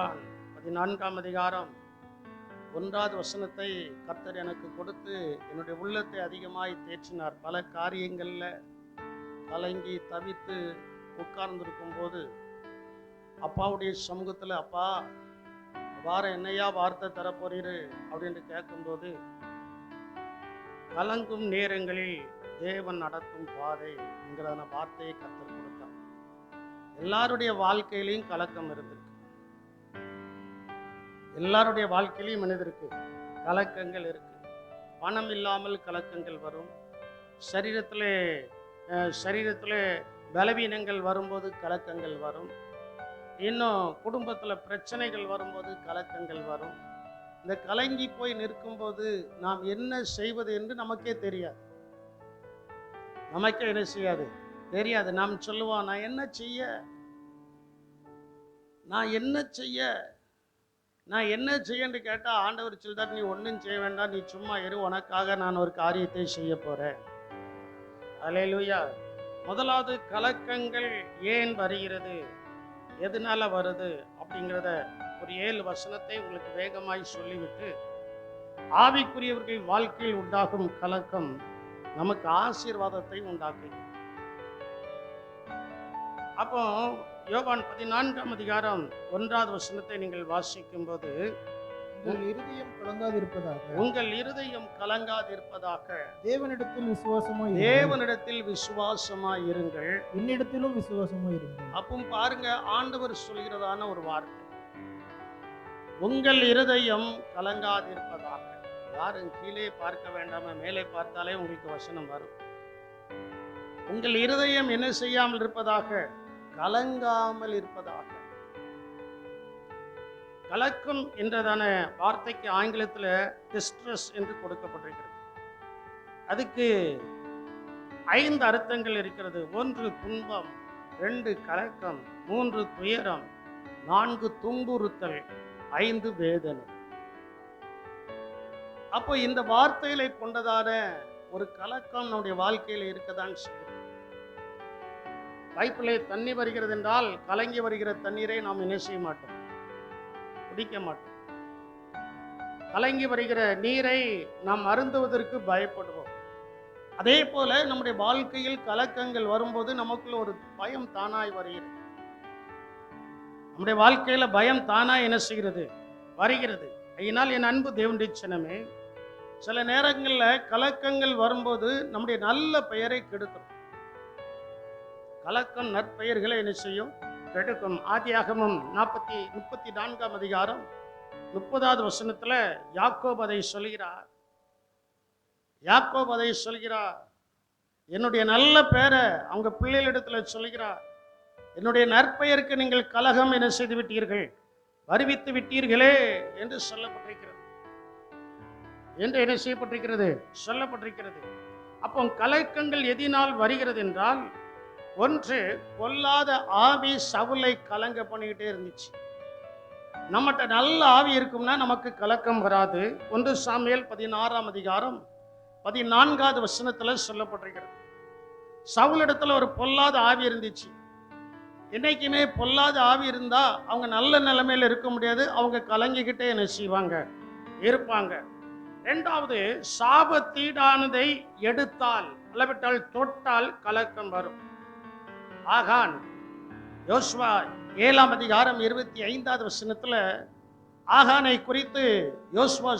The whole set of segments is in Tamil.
யோவான் 14ஆம் அதிகாரம் 1வது வசனத்தை கர்த்தர் எனக்கு கொடுத்து என்னுடைய உள்ளத்தை அதிகமாய் தேற்றினார். பல காரியங்களில் கலங்கி தவித்து உட்கார்ந்துருக்கும் போது அப்பாவுடைய சமூகத்தில், அப்பா வாரம் என்னையா வார்த்தை தரப்போறீரு அப்படின்னு கேட்கும்போது, கலங்கும் நேரங்களில் தேவன் நடத்தும் பாதை என்கிறதான வார்த்தையை கர்த்தர் கொடுத்தார். எல்லாருடைய வாழ்க்கையிலையும் கலக்கம் இருந்திருக்கு. எல்லாருடைய வாழ்க்கையிலையும் மனிதருக்கு கலக்கங்கள் இருக்கு. பணம் இல்லாமல் கலக்கங்கள் வரும். சரீரத்தில் பலவீனங்கள் வரும்போது கலக்கங்கள் வரும். இன்னும் குடும்பத்தில் பிரச்சனைகள் வரும்போது கலக்கங்கள் வரும். இந்த கலங்கி போய் நிற்கும்போது நாம் என்ன செய்வது என்று நமக்கே தெரியாது. நமக்கே என்ன செய்யாது தெரியாது. நாம் சொல்லுவோம், நான் என்ன செய்யன்னு கேட்டால் ஆண்டவர் சொல்றார், நீ ஒன்றும் செய்ய வேண்டாம், நீ சும்மா இரு, உனக்காக நான் ஒரு காரியத்தை செய்ய போறேன். அல்லேலூயா. முதலாவது, கலக்கங்கள் ஏன் வருகிறது, எதனால வருது அப்படிங்கிறத ஒரு 7 வசனத்தை உங்களுக்கு வேகமாய் சொல்லிவிட்டு, ஆவிக்குரியவர்கள் வாழ்க்கையில் உண்டாகும் கலக்கம் நமக்கு ஆசீர்வாதத்தை உண்டாக்குது. அப்போ யோவான் 14ஆம் அதிகாரம் 1வது வசனத்தை நீங்கள் வாசிக்கும் போது, உங்கள் இருதயம் கலங்காதிருப்பதாக தேவனிடத்தில் விசுவாசமாய் இருங்கள், என்னிடத்திலும் விசுவாசமாய் இருங்கள். அப்போ பாருங்க, ஆண்டவர் சொல்கிறதான ஒரு வார்த்தை, உங்கள் இருதயம் கலங்காதிருப்பதாக. யாரும் கீழே பார்க்க வேண்டாம, மேலே பார்த்தாலே உங்களுக்கு வசனம் வரும். உங்கள் இருதயம் என்ன செய்யாமல் இருப்பதாக, கலங்காமல் இருப்பதாக. கலக்கம் என்றதான வார்த்தைக்கு ஆங்கிலத்தில் டிஸ்ட்ரெஸ் என்று கொடுக்கப்பட்டிருக்கிறது. அதுக்கு 5 அர்த்தங்கள் இருக்கிறது. 1 துன்பம், 2 கலக்கம், 3 துயரம், 4 துன்புறுத்தல், 5 வேதனை. அப்போ இந்த வார்த்தைகளை கொண்டதான ஒரு கலக்கம் நம்முடைய வாழ்க்கையில் இருக்கதான் செய்யும். பைப்பிலே தண்ணி வருகிறது என்றால் கலங்கி வருகிற தண்ணீரை நாம் என்ன செய்ய மாட்டோம், குடிக்க மாட்டோம். கலங்கி வருகிற நீரை நாம் அருந்துவதற்கு பயப்படுவோம். அதே போல நம்முடைய வாழ்க்கையில் கலக்கங்கள் வரும்போது நமக்குள்ள ஒரு பயம் தானாய் வருகிறது. நம்முடைய வாழ்க்கையில பயம் தானாய் என்ன செய்கிறது, வருகிறது. அதனால் என் அன்பு தேவனுடைய ஜனமே, சில நேரங்களில் கலக்கங்கள் வரும்போது நம்முடைய நல்ல பெயரை கெடுக்கும். கலக்கம் நற்பெயர்களை என்ன செய்யும், கெடுக்கும். ஆதியாகமம் 34ஆம் அதிகாரம் 30வது வசனத்துல யாக்கோபு அதை சொல்கிறார். என்னுடைய நல்ல பெயரை அவங்க பிள்ளைகளிடத்துல சொல்கிறார். என்னுடைய நற்பெயருக்கு நீங்கள் கலகம் என்ன செய்து விட்டீர்கள், வருவித்து விட்டீர்களே என்று சொல்லப்பட்டிருக்கிறது. சொல்லப்பட்டிருக்கிறது. அப்போ கலக்கங்கள் எதினால் வருகிறது என்றால், 1, பொல்லாத ஆவி சவுலை கலங்க பண்ணிக்கிட்டே இருந்துச்சு. நம்மகிட்ட நல்ல ஆவி இருக்கும்னா நமக்கு கலக்கம் வராது. 1 சாமுவேல் 16ஆம் அதிகாரம் 14வது வசனத்துல சொல்லப்பட்டிருக்கிறது. சவுலிடத்துல ஒரு பொல்லாத ஆவி இருந்துச்சு. என்னைக்குமே பொல்லாத ஆவி இருந்தா அவங்க நல்ல நிலைமையில இருக்க முடியாது. அவங்க கலங்கிக்கிட்டே என்ன செய்வாங்க, இருப்பாங்க. 2வது, சாபத்தீடானதை எடுத்தால் அல்லவிட்டால் தொட்டால் கலக்கம் வரும். ஆகான் யோசுவா 7ஆம் அதிகாரம் 25வது வசனத்துல ஆகானை குறித்து யோசுவா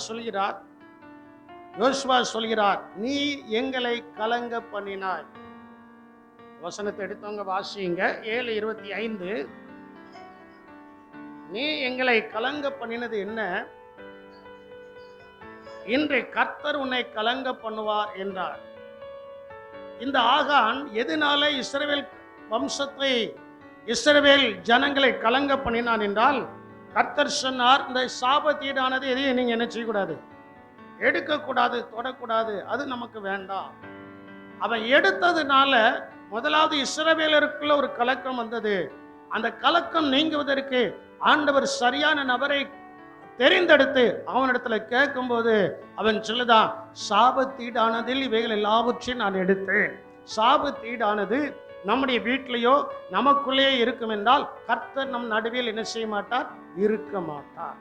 சொல்கிறார், நீ எங்களை கலங்க பண்ணினாய். வசனத்தை எடுத்தவங்க வாசிங்க. 7:25, நீ எங்களை கலங்க பண்ணினது என்ன, இன்று கர்த்தர் உன்னை கலங்க பண்ணுவார் என்றார். இந்த ஆகான் எதனால இஸ்ரவேல் ஜனங்களை கலங்க பண்ணினான் என்றால், கர்த்தர் சொன்னார், இந்த சாபத்தீடானது எதையும் நீங்க என்ன செய்யக்கூடாது, எடுக்கக்கூடாது, தொடக்கூடாது, அது நமக்கு வேண்டாம். அவன் எடுத்ததுனால முதலாவது இஸ்ரவேலருக்குள்ள ஒரு கலக்கம் வந்தது. அந்த கலக்கம் நீங்குவதற்கு ஆண்டவர் சரியான நபரை தெரிந்தெடுத்து அவனிடத்துல கேட்கும்போது அவன் சொல்லுதான், சாபத்தீடானதில் இவைகள் எல்லாவற்றையும் நான் எடுத்தேன். சாபத்தீடானது நம்முடைய வீட்டிலேயோ நமக்குள்ளேயே இருக்கும் என்றால் கர்த்தர் நம் நடுவில் என்ன செய்ய மாட்டார்? இருக்க மாட்டார்.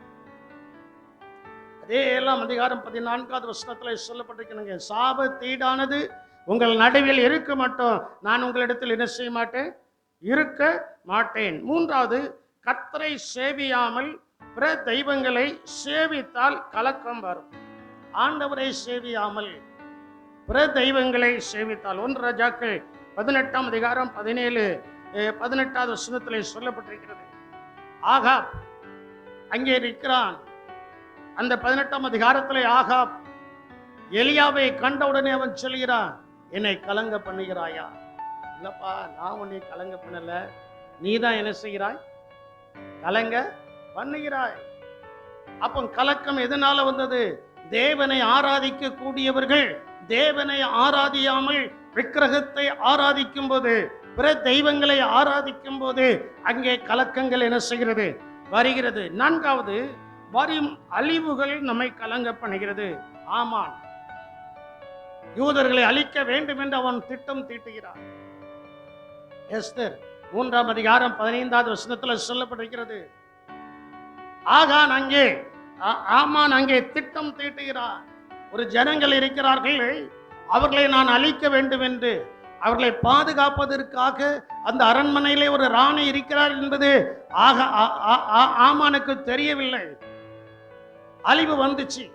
அதே 7ஆம் அதிகாரம் 14வது வசனத்துல சொல்லப்பட்டிருக்கிறது, சாபத்தீடானது உங்கள் நடுவில் இருக்க மாட்டோம், நான் உங்களிடத்தில் என்ன செய்ய மாட்டேன்? இருக்க மாட்டேன். 3வது, கர்த்தரை சேவியாமல் பிற தெய்வங்களை சேவித்தால் கலக்கம் வரும். ஆண்டவரை சேவியாமல் பிற தெய்வங்களை சேவித்தால் 1 ராஜாக்கள் 18ஆம் அதிகாரம் 18வது வசனத்திலே சொல்லப்பட்டிருக்கிறது. ஆகாப் அங்கே இருக்கிறான். அந்த 18ஆம் அதிகாரத்திலே ஆகாப் எலியாவை கண்டவுடனே அவன் சொல்கிறான், என்னை கலங்க பண்ணுகிறாயா? இல்லப்பா, நான் உன்னை கலங்க பண்ணல, நீதான் என்ன செய்கிறாய்? கலங்க பண்ணுகிறாய். அப்போ கலக்கம் எதனால வந்தது? தேவனை ஆராதிக்க கூடியவர்கள் தேவனை ஆராதியாமல் விக்கிரகத்தை ஆராதிக்கும் போது, பிற தெய்வங்களை ஆராதிக்கும் போது அங்கே கலக்கங்கள் என்ன செய்கிறது? வருகிறது. 4வது, வரும் அழிவுகள் நம்மை கலங்க பண்ணுகிறது. ஆமான் யூதர்களை அழிக்க வேண்டும் என்று அவன் திட்டம் தீட்டுகிறான். எஸ்தர் 3ஆம் அதிகாரம் 15வது வசனத்தில் சொல்லப்பட்டிருக்கிறது, ஆமான் அங்கே திட்டம் தீட்டுகிறார். ஒரு ஜனங்கள் இருக்கிறார்கள், அவர்களை நான் அழிக்க வேண்டும் என்று, அவர்களை பாதுகாப்பதற்காக அந்த அரண்மனையிலே ஒரு ராணி இருக்கிறார் என்பது ஆமானுக்கு தெரியவில்லை. அழிவு வந்துச்சு.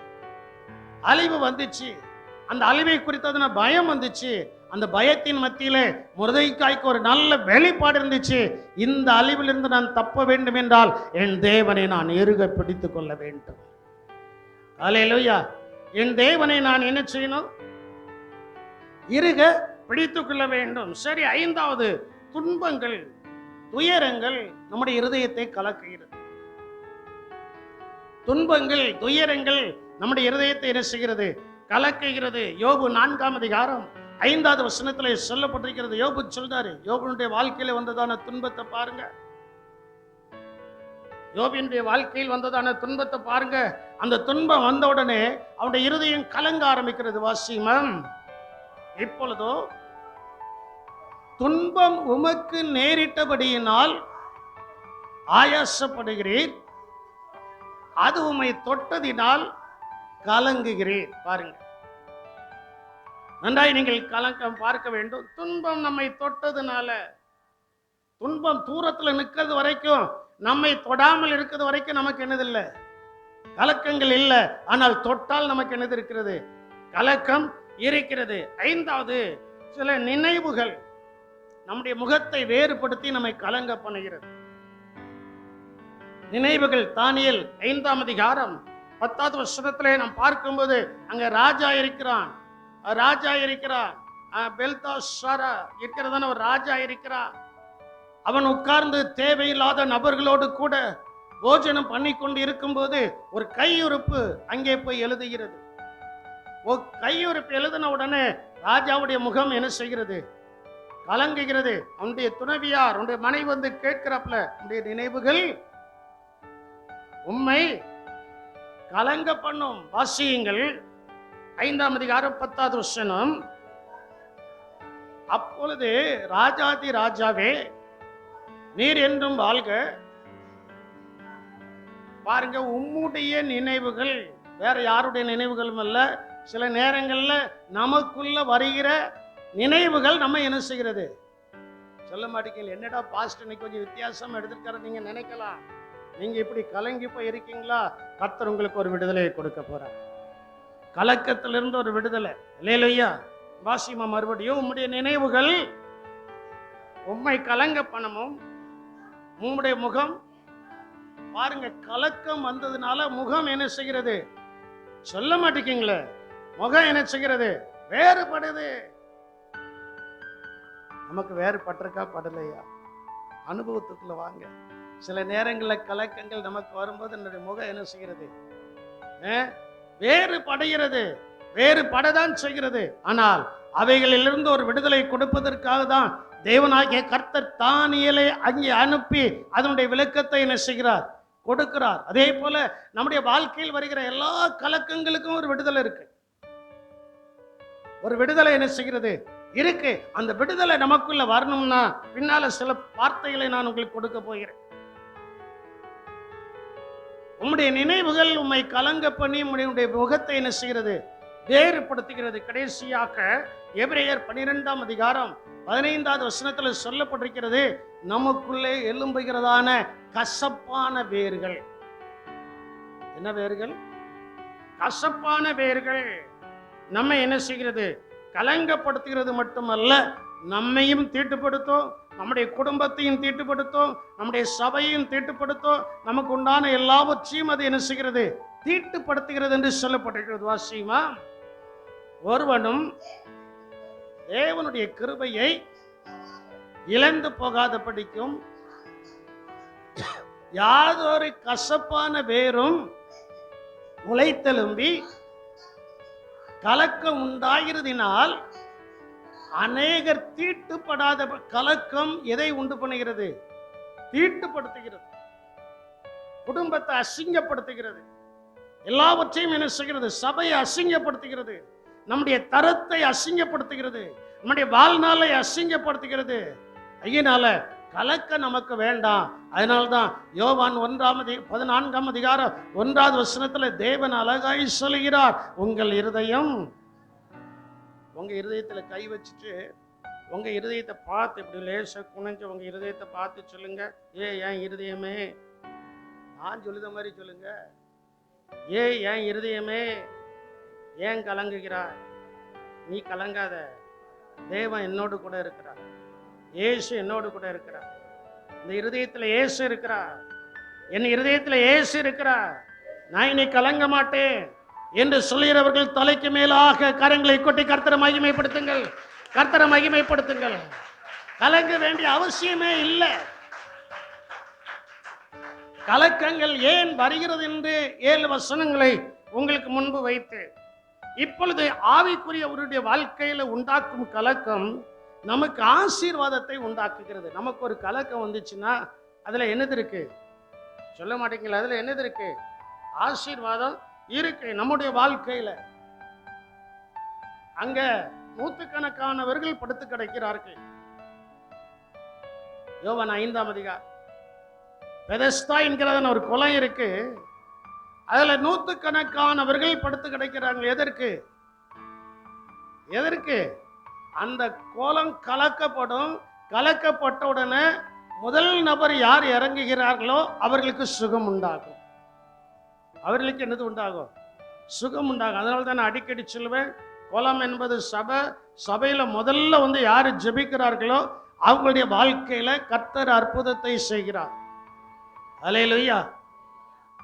அந்த அழிவை குறித்ததான பயம் வந்துச்சு. அந்த பயத்தின் மத்தியிலே மொர்தெகாய்க்கு ஒரு நல்ல வெளிப்பாடு இருந்துச்சு. இந்த அழிவிலிருந்து நான் தப்ப வேண்டும் என்றால் என் தேவனை நான் இறுக பிடித்துக் கொள்ள வேண்டும். அல்லேலூயா. என் தேவனை நான் என்ன செய்யணும்? இறுக பிடித்துக் கொள்ள வேண்டும். சரி, 5வது, துன்பங்கள் துயரங்கள் நம்முடைய இருதயத்தை கலக்குகிறது. துன்பங்கள் துயரங்கள் நம்முடைய இருதயத்தை என்ன செய்கிறது? கலக்குகிறது. யோபு 4ஆம் அதிகாரம் 5வது வசனத்திலே சொல்லப்பட்டிருக்கிறது. யோபு சொல்றாரு, யோபுனுடைய வாழ்க்கையில வந்ததான துன்பத்தை பாருங்க. யோபினுடைய வாழ்க்கையில் வந்ததான துன்பத்தை பாருங்க. அந்த துன்பம் வந்த உடனே அவனுடைய இருதயம் கலங்க ஆரம்பிக்கிறது. வாசிமம், இப்பொழுதோ துன்பம் உமக்கு நேரிட்டபடியினால் ஆயாசப்படுகிறீர், அது உம்மை தொட்டதினால் கலங்குகிறீர். பாருங்க, நன்றாய் நீங்கள் கலக்கம் பார்க்க வேண்டும். துன்பம் நம்மை தொட்டதுனால, துன்பம் தூரத்தில் நிற்கிறது வரைக்கும், நம்மை தொடாமல் இருக்கிறது வரைக்கும் நமக்கு என்னதில்லை? கலக்கங்கள் இல்லை. ஆனால் தொட்டால் நமக்கு என்னது இருக்கிறது? கலக்கம் இருக்கிறது. 5வது, சில நினைவுகள் நம்முடைய முகத்தை வேறுபடுத்தி நம்மை கலங்க பண்ணுகிறது. நினைவுகள். தானியேல் 5ஆம் அதிகாரம் 10வது வசனத்திலே நாம் பார்க்கும்போது அங்க ராஜா இருக்கிறான். பெல்தாஷாரா இருக்கிறதான ஒரு ராஜா இருக்கிறான். அவன் உட்கார்ந்து தேவையில்லாத நபர்களோடு கூட போஜனம் பண்ணி கொண்டு இருக்கும்போது ஒரு கையுறுப்பு அங்கே போய் எழுதுகிறது. கையுறுப்பு எழுதின உடனே ராஜாவுடைய முகம் என்ன செய்கிறது? கலங்குகிறது. அவனுடைய துணைவியார், அவனுடைய மனைவி வந்து கேட்கிறப்பல, உன்னுடைய நினைவுகள் உம்மை கலங்க பண்ணும். வாசியுங்கள் 5ஆம் அதிகாரம் 10வது வசனம். அப்பொழுது ராஜாதி ராஜாவே, நீர் என்றும் வாழ்க. பாருங்க, உம்முடைய நினைவுகள் வேற யாருடைய நினைவுகளும் அல்ல. சில நேரங்கள்ல நமக்குள்ள வருகிற நினைவுகள் நம்ம என்ன செய்கிறது? சொல்ல மாட்டீங்க. என்னடா பாஸ்ட் இன்னைக்கு கொஞ்சம் வித்தியாசம் எடுத்துருக்காரு நீங்க நினைக்கலாம். நீங்க இப்படி கலங்கி போய் இருக்கீங்களா? கர்த்தர் உங்களுக்கு ஒரு விடுதலையை கொடுக்க போறார். கலக்கத்திலிருந்து ஒரு விடுதலை. இல்லையா? வாசிமா மறுபடியும், உம்முடைய நினைவுகள் உம்மை கலங்க பண்ணமும், உம்முடைய முகம். பாருங்க, கலக்கம் வந்ததுனால முகம் என்ன செய்கிறது? சொல்ல மாட்டேங்களே, முகம் என்ன செய்கிறது? வேறுபடுது. நமக்கு வேறுபட்டிருக்கா படலையா? அனுபவத்துக்குள்ள வாங்க. சில நேரங்களில் கலக்கங்கள் நமக்கு வரும்போது என்னுடைய முகம் என்ன செய்கிறது? வேறுபடுகிறது, வேறுபடதான் செய்கிறது. ஆனால் அவைகளிலிருந்து ஒரு விடுதலை கொடுப்பதற்காக தான் தேவனாகிய கர்த்தர் தானியேலை அங்கே அனுப்பி அதனுடைய விளக்கத்தை என்ன செய்கிறார்? கொடுக்கிறார். அதே போல நம்முடைய வாழ்க்கையில் வருகிற எல்லா கலக்கங்களுக்கும் ஒரு விடுதலை இருக்கு. ஒரு விடுதலை என்ன செய்கிறது? இருக்கு. அந்த விடுதலை நமக்குள்ள வரணும்னா பின்னால சில வார்த்தைகளை நான் உங்களுக்கு கொடுக்க போகிறேன். உம்முடைய நினைவுகள் உம்மை கலங்க பண்ணி உம்முடைய முகத்தை என்ன செய்கிறது? வேறுபடுத்துகிறது. கடைசியாக எபிரேயர் 12ஆம் அதிகாரம் 15வது வசனத்தில் சொல்லப்பட்டிருக்கிறது, நமக்குள்ளே எழும்புகிறதான கசப்பான வேர்கள். என்ன வேர்கள்? கசப்பான வேர்கள் நம்மை என்ன செய்கிறது? கலங்கப்படுத்துகிறது மட்டுமல்ல, நம்மையும் தீட்டுப்படுத்தும், நம்முடைய குடும்பத்தையும் தீட்டுப்படுத்தும், நம்முடைய சபையும் தீட்டுப்படுத்தும், நமக்கு உண்டான எல்லாவற்றையும் அது என்ன செய்கிறது? தீட்டுப்படுத்துகிறது என்று சொல்லப்பட்டிருக்கிறது. வாசியுமா, ஒருவனும் தேவனுடைய கிருபையை இழந்து போகாத படிக்கும் யாதொரு கசப்பான வேரும் முளைத்தெலும்பி கலக்கம் உண்டாகிறதினால் அநேகர் தீட்டுப்படாத. கலக்கம் எதை உண்டு பண்ணுகிறது? தீட்டுப்படுத்துகிறது, குடும்பத்தை அசிங்கப்படுத்துகிறது, எல்லாவற்றையும் என்ன செய்கிறது? சபையை அசிங்கப்படுத்துகிறது, நம்முடைய தரத்தை அசிங்கப்படுத்துகிறது, நம்முடைய வாழ்நாளை அசிங்கப்படுத்துகிறது. ஐயனால கலக்க நமக்கு வேண்டாம். அதனால்தான் யோவான் 14ஆம் அதிகாரம் 1வது வசனத்துல தேவன் அழகாய் சொல்கிறார், உங்கள் இருதயம், உங்க இருதயத்துல கை வச்சுட்டு உங்க இருதயத்தை பார்த்து இப்படி லேச குனிஞ்சு உங்க இருதயத்தை பார்த்து சொல்லுங்க, என் இருதயமே, நான் சொல்லுத மாதிரி சொல்லுங்க, என் இருதயமே ஏன் கலங்குகிறாய்? நீ கலங்காத, தேவன் என்னோடு கூட இருக்கிறார், இயேசு என்னோடு கூட இருக்கிறார், இந்த இருதயத்தில் இயேசு இருக்கிறார், என் இருதயத்தில் இயேசு இருக்கிறார், நான் இனி கலங்க மாட்டேன் என்று சொல்கிறவர்கள் தலைக்கு மேலாக கரங்களை கொட்டி கர்த்தரை மகிமைப்படுத்துங்கள், கர்த்தரை மகிமைப்படுத்துங்கள். கலங்க வேண்டிய அவசியமே இல்லை. கலக்கங்கள் ஏன் வருகிறது என்று 7 வசனங்களை உங்களுக்கு முன்பு வைத்து, இப்பொழுது ஆவிக்குரியவருடைய வாழ்க்கையில உண்டாக்கும் கலக்கம் நமக்கு ஆசீர்வாதத்தை உண்டாக்குகிறது. நமக்கு ஒரு கலக்கம் வந்துச்சுன்னா அதுல என்னது இருக்கு? சொல்ல மாட்டீங்களா? அதுல என்னது இருக்கு? ஆசீர்வாதம் இருக்கு நம்முடைய வாழ்க்கையில. அங்க நூற்றுக்கணக்கானவர்கள் படுத்து கிடக்கிறார்கள். யோவான் 5ஆம் அதிகாரம் பெதஸ்தா என்கிறதான ஒரு குளம் இருக்கு, அதுல நூற்றுக்கணக்கானவர்கள் படுத்து கிடக்கிறாங்க. எதற்கு? எதற்கு? அந்த கோலம் கலக்கப்படும். கலக்கப்பட்ட உடனே முதல் நபர் யார் இறங்குகிறார்களோ அவர்களுக்கு சுகம் உண்டாகும். அவர்களுக்கு என்னது உண்டாகும்? சுகம் உண்டாகும். அதனால தான் நான் அடிக்கடி சொல்லுவேன், கோலம் என்பது சபை. சபையில முதல்ல வந்து யாரு ஜெபிக்கிறார்களோ அவங்களுடைய வாழ்க்கையில கர்த்தர் அற்புதத்தை செய்கிறார். அல்லேலூயா.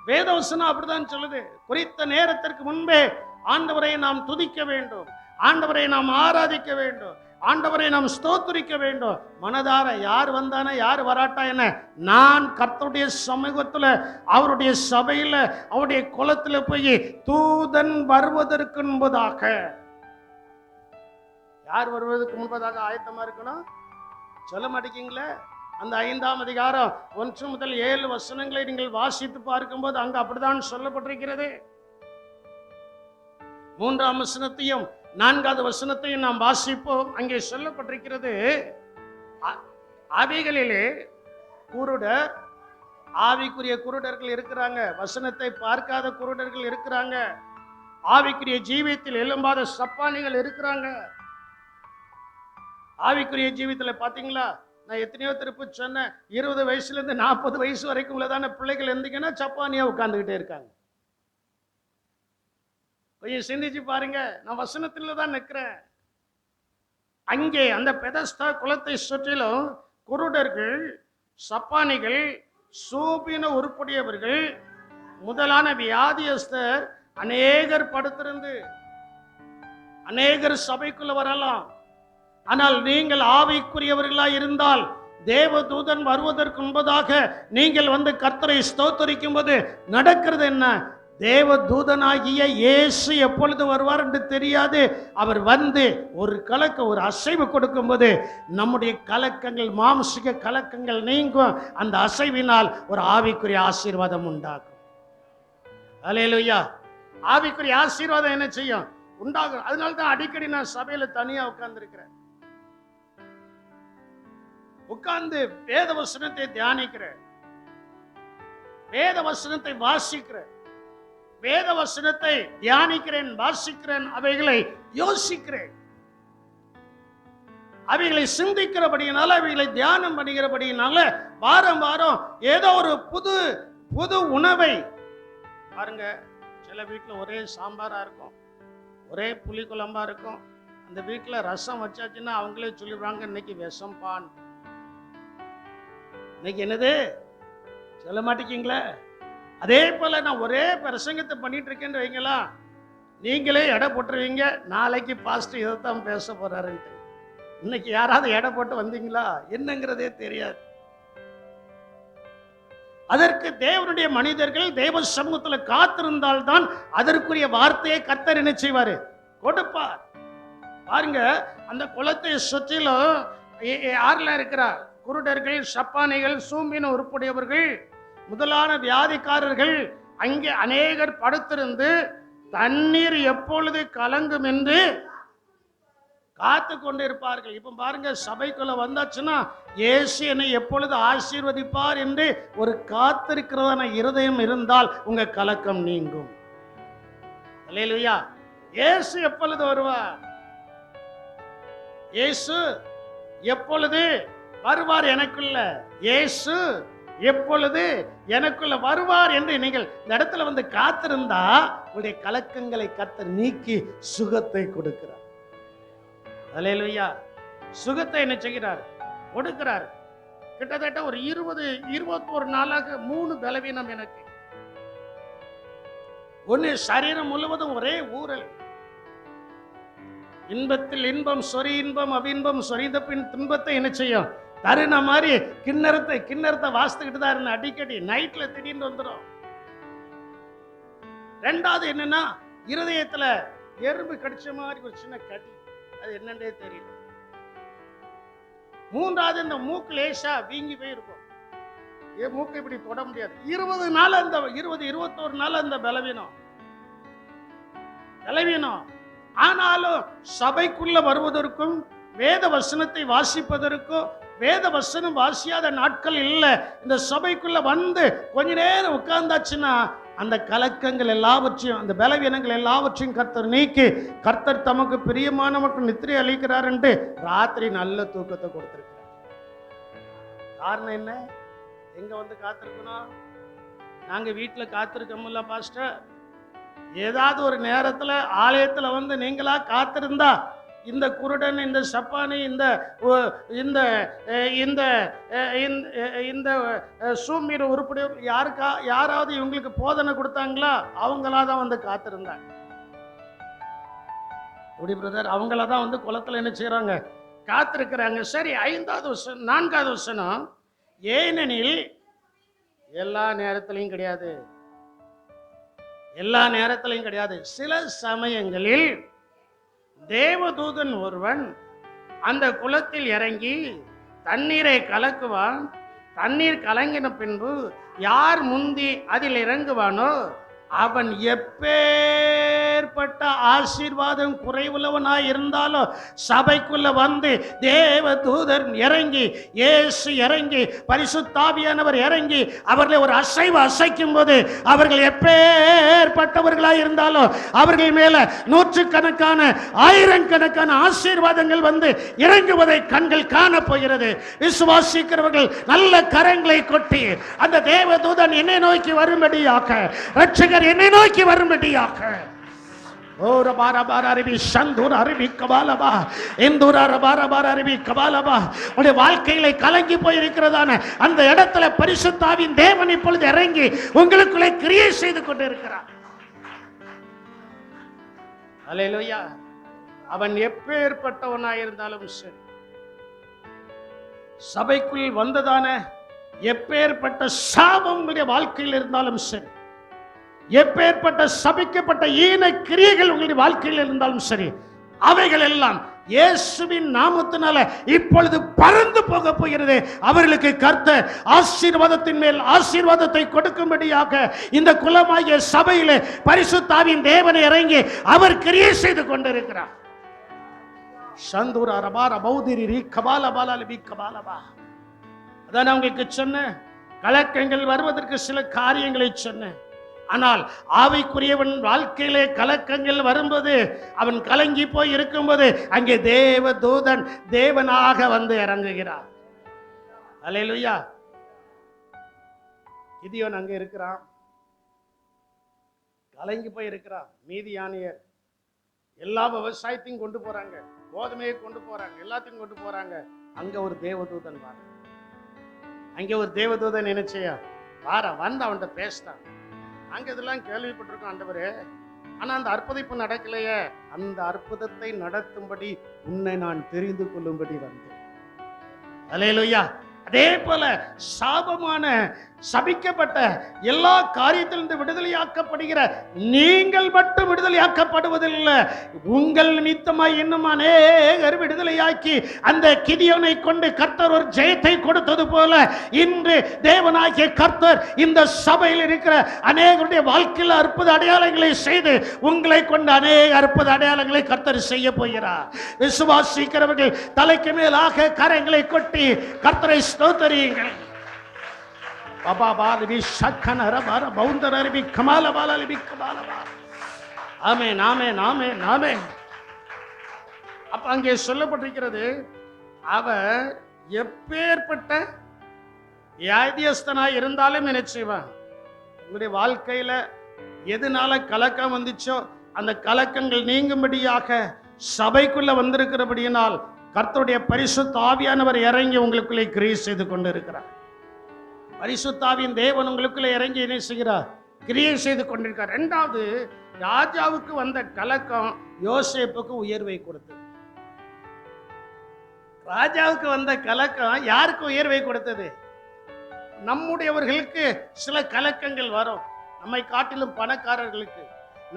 வேதவசனம் அப்படிதான் சொல்லுது. குறித்த நேரத்திற்கு முன்பே ஆண்டவரை நாம் துதிக்க வேண்டும், ஆண்டவரை நாம் ஆராதிக்க வேண்டும், ஆண்டவரை நாம் ஸ்தோத்திரிக்க வேண்டும். மனதார யார் வந்தானே யார் வராட்டா என்ன, நான் கர்த்தருடைய சமூகத்துல அவருடைய சபையில அவருடைய குலத்துல போய் தூதன் வருவதற்கு முன்பதாக, யார் வருவதற்கு முன்பதாக ஆயத்தமா இருக்கணும்? சொல்ல மாட்டேங்கீங்களே. அந்த 5ஆம் அதிகாரம் 1 முதல் 7 வசனங்களை நீங்கள் வாசித்து பார்க்கும்போது அங்க அப்படிதான் சொல்லப்பட்டிருக்கிறது. 3ஆம் வசனத்தையும் 4வது வசனத்தையும் நாம் வாசிப்போம். அங்கே சொல்லப்பட்டிருக்கிறது, அவைகளிலே குருடர், ஆவிக்குரிய குருடர்கள் இருக்கிறாங்க, வசனத்தை பார்க்காத குருடர்கள் இருக்கிறாங்க, ஆவிக்குரிய ஜீவியத்தில் எழும்பாத சப்பானிகள் இருக்கிறாங்க. ஆவிக்குரிய ஜீவியத்தில் பார்த்தீங்களா, நான் எத்தனையோ திருப்பி சொன்னேன், 20 வயசுலேருந்து 40 வயசு வரைக்கும் உள்ளதான பிள்ளைகள் எந்திங்கன்னா சப்பானியா உட்கார்ந்துக்கிட்டே இருக்காங்க. கொஞ்சம் சிந்திச்சு பாருங்க. நான் வசனத்துல தான் நிற்கிறேன். அங்கே அந்த பெதஸ்தா குலத்தை சுற்றிலும் குருடர்கள், சப்பானிகள், சூபின உருப்படியவர்கள் முதலான வியாதியஸ்தர் அநேகர் படுத்திருந்து அநேகர் சபைக்குள்ள வரலாம். ஆனால் நீங்கள் ஆவிக்குரியவர்களாய் இருந்தால், தேவதூதன் வருவதற்கு முன்பதாக நீங்கள் வந்து கர்த்தரை ஸ்தோத்தரிக்கும் போது நடக்கிறது என்ன? தேவதூதனாகிய இயேசு எப்பொழுது வருவார் என்று தெரியாது. அவர் வந்து ஒரு ஒரு அசைவு கொடுக்கும்போது நம்முடைய கலக்கங்கள், மாம்சிக கலக்கங்கள் நீங்கும். அந்த அசைவினால் ஒரு ஆவிக்குரிய ஆசீர்வாதம் உண்டாகும். அல்லேலூயா. ஆவிக்குரிய ஆசீர்வாதம் என்ன செய்யும்? உண்டாகும். அதனால தான் அடிக்கடி நான் சபையில தனியா உட்கார்ந்துருக்கிறேன். உட்கார்ந்து வேத வசனத்தை தியானிக்கிற, வேத வசனத்தை வாசிக்கிற, வேத வசனத்தை தியானிக்கிறேன், வாசிக்கிறேன், அவைகளை யோசிக்கிறேன், அவைகளை சிந்திக்கிறபடியினால, அவைகளை தியானம் பண்ணுகிறபடியினால வாரம் வாரம் ஏதோ ஒரு புது புது உணவை பாருங்க. சில வீட்டில் ஒரே சாம்பாரா இருக்கும், ஒரே புளி குழம்பா இருக்கும். அந்த வீட்டில் ரசம் வச்சாச்சுன்னா அவங்களே சொல்லிடுவாங்க, இன்னைக்கு விஷம் பான், இன்னைக்கு என்னது சொல்ல மாட்டேங்கிங்களே. அதே போல நான் ஒரே பிரசங்கத்தை பண்ணிட்டு இருக்கேன்னு வைங்களா, நீங்களே எடை போட்டுருவீங்க, நாளைக்கு பாஸ்டர் இதைத்தான் பேச போறாருன்ட்டு. இன்னைக்கு யாராவது எடை போட்டு வந்தீங்களா என்னங்கிறதே தெரியாது. அதற்கு தேவனுடைய மனிதர்கள் தேவ சமூகத்தில் காத்திருந்தால்தான் அதற்குரிய வார்த்தையை கர்த்தர் என்ன செய்வாரு, கொடுப்பார். பாருங்க, அந்த குளத்தை சுற்றிலும் யாரெல்லாம் இருக்கிறார்? குருடர்கள், சப்பானிகள், சூம்பின உருப்புடையவர்கள், முதலான வியாதிக்காரர்கள் அங்கே அநேகர் படுத்திருந்து தண்ணீர் எப்பொழுது கலங்கும் என்று காத்து கொண்டு இருப்பார்கள். இப்ப பாருங்க, சபைக்குள்ள வந்தாச்சுன்னா இயேசு என்னை எப்பொழுது ஆசீர்வதிப்பார் என்று ஒரு காத்திருக்கிறதான இருதயம் இருந்தால் உங்க கலக்கம் நீங்கும். அல்லேலூயா. இயேசு எப்பொழுது வருவார்? இயேசு எப்பொழுது வருவார் எனக்குள்ள? இயேசு எப்பொழுது எனக்குள்ள வருவார் என்று நீங்கள் இந்த இடத்துல வந்து காத்திருந்தா உங்களுடைய கலக்கங்களை கர்த்தர் நீக்கி சுகத்தை கொடுக்கிறார். அல்லேலூயா. சுகத்தை என்ன செய்கிறார்? கொடுக்கிறார். கிட்டத்தட்ட ஒரு 21 நாளாக 3 பலவீனம் எனக்கு. ஒன்னு, சரீரம் முழுவதும் ஒரே ஊரல். இன்பத்தில் இன்பம் சொறி இன்பம் அவின்பம் சொரிந்த பின் துன்பத்தை என்ன செய்யும் தருண மாதிரி கிண்ணறத்தை வாசித்துக்கிட்டு தான் இருந்தேன். அடிக்கடி நைட்ல திடீர்னு வந்துடும். ரெண்டாவது என்னன்னா, இருதயத்துல எறும்பு கடிச்ச மாதிரி ஒரு சின்ன கடி, அது என்னன்னே தெரியல. மூன்றாவது, இந்த மூக்கு லேசா வீங்கி போயிருக்கும், மூக்கு இப்படி தொட முடியாது. 21 நாள் அந்த பலவீனம். ஆனாலும் சபைக்குள்ள வருவதற்கும் வேத வசனத்தை வாசிப்பதற்கும், வேத வசனம் வாசியாத நாட்கள் இல்லை. இந்த சபைக்குள்ள வந்து கொஞ்ச நேரம் உட்கார்ந்தாச்சுன்னா அந்த கலக்கங்கள் எல்லாவற்றையும், அந்த பலவீனங்கள் எல்லாவற்றையும் கர்த்தர் நீக்கி கர்த்தர் தமக்கு பிரியமானவருக்கு நித்திரை அளிக்கிறார் என்று ராத்திரி நல்ல தூக்கத்தை கொடுத்திருக்கிறார். காரணம் என்ன? எங்க வந்து காத்திருக்கணும்? நாங்க வீட்டுல காத்திருக்கோம்ல பாஸ்டர். ஏதாவது ஒரு நேரத்துல ஆலயத்துல வந்து நீங்களா காத்திருந்தா இந்த குருடன், இந்த சப்பானி, இந்த சூம்பீர உருப்படியோர் யாராவது இவங்களுக்கு போதனை கொடுத்தாங்களா? அவங்களா தான் வந்து காத்திருந்தாங்க. அப்படி பிரதர், அவங்கள தான் வந்து குளத்துல என்ன செய்யறாங்க? காத்திருக்கிறாங்க. சரி, 4வது வசனம், ஏனெனில் எல்லா நேரத்திலையும் கிடையாது, எல்லா நேரத்திலையும் கிடையாது, சில சமயங்களில் தேவதூதன் ஒருவன் அந்த குளத்தில் இறங்கி தண்ணீரை கலக்குவான். தண்ணீர் கலங்கின பின்பு யார் முந்தி அதில் இறங்குவானோ அவன் எப்பேற்பட்ட ஆசீர்வாதம் குறைவுள்ளவனாய் இருந்தாலும் சபைக்குள்ள வந்து தேவதூதர் இறங்கி, இயேசு இறங்கி, பரிசுத்தாவியானவர் இறங்கி அவர்களை ஒரு அசைக்கும் போது அவர்கள் எப்பேற்பட்டவர்களாய் இருந்தாலும் அவர்கள் மேல 100கணக்கான 1000கணக்கான ஆசீர்வாதங்கள் வந்து இறங்குவதை கண்கள் காண போகிறது. விசுவாசிக்கிறவர்கள் நல்ல கரங்களை கொட்டி அந்த தேவதூதன் என்னை நோக்கி வரும்படியாக, ரட்சகர் என்னை நோக்கி வரும்படியாக, வாழ்க்கையில கலங்கி போயிருக்கிறதான அந்த இடத்துல பரிசுத்தாவின் தேவன் இப்பொழுது இறங்கி உங்களுக்குள்ளே கிரியை செய்து கொண்டு இருக்கிறார். அல்லேலூயா. அவன் எப்பேற்பட்டவனாயிருந்தாலும் சரி, சபைக்குள் வந்ததான எப்பேற்பட்ட சாபம் வாழ்க்கையில் இருந்தாலும் சரி, எப்பேற்பட்ட சபிக்கப்பட்ட ஈன கிரியைகள் உங்களுடைய வாழ்க்கையில் இருந்தாலும் சரி, அவைகள் எல்லாம் இயேசுவின் நாமத்தினால இப்பொழுது பறந்து போக போகிறது. அவர்களுக்கு கர்த்தர் ஆசீர்வாதத்தின் மேல் ஆசீர்வாதத்தை கொடுக்கும்படியாக இந்த குலமாகிய சபையிலே பரிசுத்தாவின் தேவனை இறங்கி அவர் கிரியை செய்து கொண்டிருக்கிறார். அதான் நான் உங்களுக்கு சொன்னேன், கலக்கங்கள் வருவதற்கு சில காரியங்களை சொன்னேன். ஆனால் ஆவிக்குரியவன் வாழ்க்கையிலே கலக்கங்கள் வரும்போது, அவன் கலங்கி போய் இருக்கும்போது அங்கே தேவ தூதன் தேவனாக வந்து இறங்குகிறார். அல்லேலூயா. கிதியோன் அங்கே இருக்கிறான், கலங்கி போய் இருக்கிறான். மீதியானியர் எல்லா விவசாயத்தையும் கொண்டு போறாங்க, கோதுமையை கொண்டு போறாங்க, எல்லாத்தையும் கொண்டு போறாங்க. அங்க ஒரு தேவதூதன் வார, அங்கே ஒரு தேவதூதன் என்ன செய்ய வந்து அவன்கிட்ட பேசிட்டான். அங்க இதெல்லாம் கேள்விப்பட்டிருக்கோம் ஆண்டவரே, ஆனா அந்த அற்புதம் நடக்கலையே. அந்த அற்புதத்தை நடத்தும்படி உன்னை நான் தெரிந்து கொள்ளும்படி வந்தேன். அல்லேலூயா. அதே போல சாபமான சபிக்கப்பட்ட எல்லா காரியத்திலிருந்து விடுதலையாக்கப்படுகிற நீங்கள் மட்டும் விடுதலையாக்கப்படுவதில்லை, உங்கள் நிமித்தமாய் இன்னும் அநேகர் விடுதலையாக்கி அந்த கிதியோனை கொண்டு கர்த்தர் ஒரு ஜெயத்தை கொடுத்தது போல இன்று தேவனாகிய கர்த்தர் இந்த சபையில் இருக்கிற அநேகருடைய வாழ்க்கையில் அற்புத அடையாளங்களை செய்து உங்களை கொண்டு அநேக அற்புத அடையாளங்களை கர்த்தர் செய்ய போகிறார். விசுவாசிக்கிறவர்கள் தலைக்கு மேலாக கரங்களை கொட்டி கர்த்தரை ஸ்தோத்திரியுங்கள். பாபா பாலபி சக்கனர பார பௌந்தரபி கமால பாலபி கமாலபா. ஆமென் ஆமென் ஆமென் ஆமென். அப்ப அங்கே சொல்லப்பட்டிருக்கிறது, அவர் எப்பேற்பட்ட வியாதியஸ்தனாய் இருந்தாலும் என்ன செய்வான், உங்களுடைய வாழ்க்கையில எதனால கலக்கம் வந்துச்சோ அந்த கலக்கங்கள் நீங்கும்படியாக சபைக்குள்ள வந்திருக்கிறபடியினால் கர்த்தருடைய பரிசுத்த ஆவியானவர் இறங்கி உங்களுக்குள்ளே கிரியை செய்து கொண்டிருக்கிறார். பரிசுத்த ஆவியின் தேவன் உங்களுக்குள்ளே இறங்கி என்ன செய்கிறார், கிரியை செய்து கொண்டிருக்கிறார். இரண்டாவது, ராஜாவுக்கு வந்த கலக்கம் யோசேப்புக்கு உயர்வை கொடுத்தது. ராஜாவுக்கு வந்த கலக்கம் யாருக்கு உயர்வை கொடுத்தது? நம்முடையவர்களுக்கு சில கலக்கங்கள் வரும். நம்மை காட்டிலும் பணக்காரர்களுக்கு,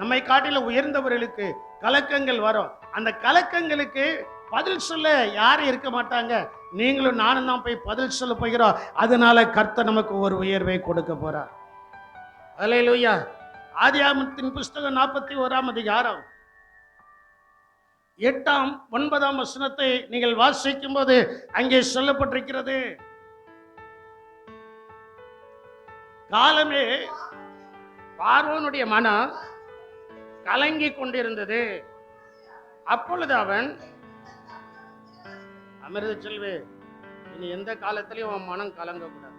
நம்மை காட்டிலும் உயர்ந்தவர்களுக்கு கலக்கங்கள் வரும். அந்த கலக்கங்களுக்கு பதில் சொல்ல யாரும் இருக்க மாட்டாங்க. நீங்களும் நானும் தான் போய் பதில் சொல்ல போகிறோம். அதனால கர்த்தர் நமக்கு ஒரு உயர்வை கொடுக்க போறார். அல்லேலூயா. ஆதியாகமத்தின் புஸ்தகம் 41ஆம் அதிகாரம் 8ஆம் 9ஆம் வசனத்தை நீங்கள் வாசிக்கும் போது அங்கே சொல்லப்பட்டிருக்கிறது, காலமே பார்வோனுடைய மனம் கலங்கி கொண்டிருந்தது. அப்பொழுது அவன், அமிர்த செல்வே, இனி எந்த காலத்திலையும் அவன் மனம் கலங்க கூடாது.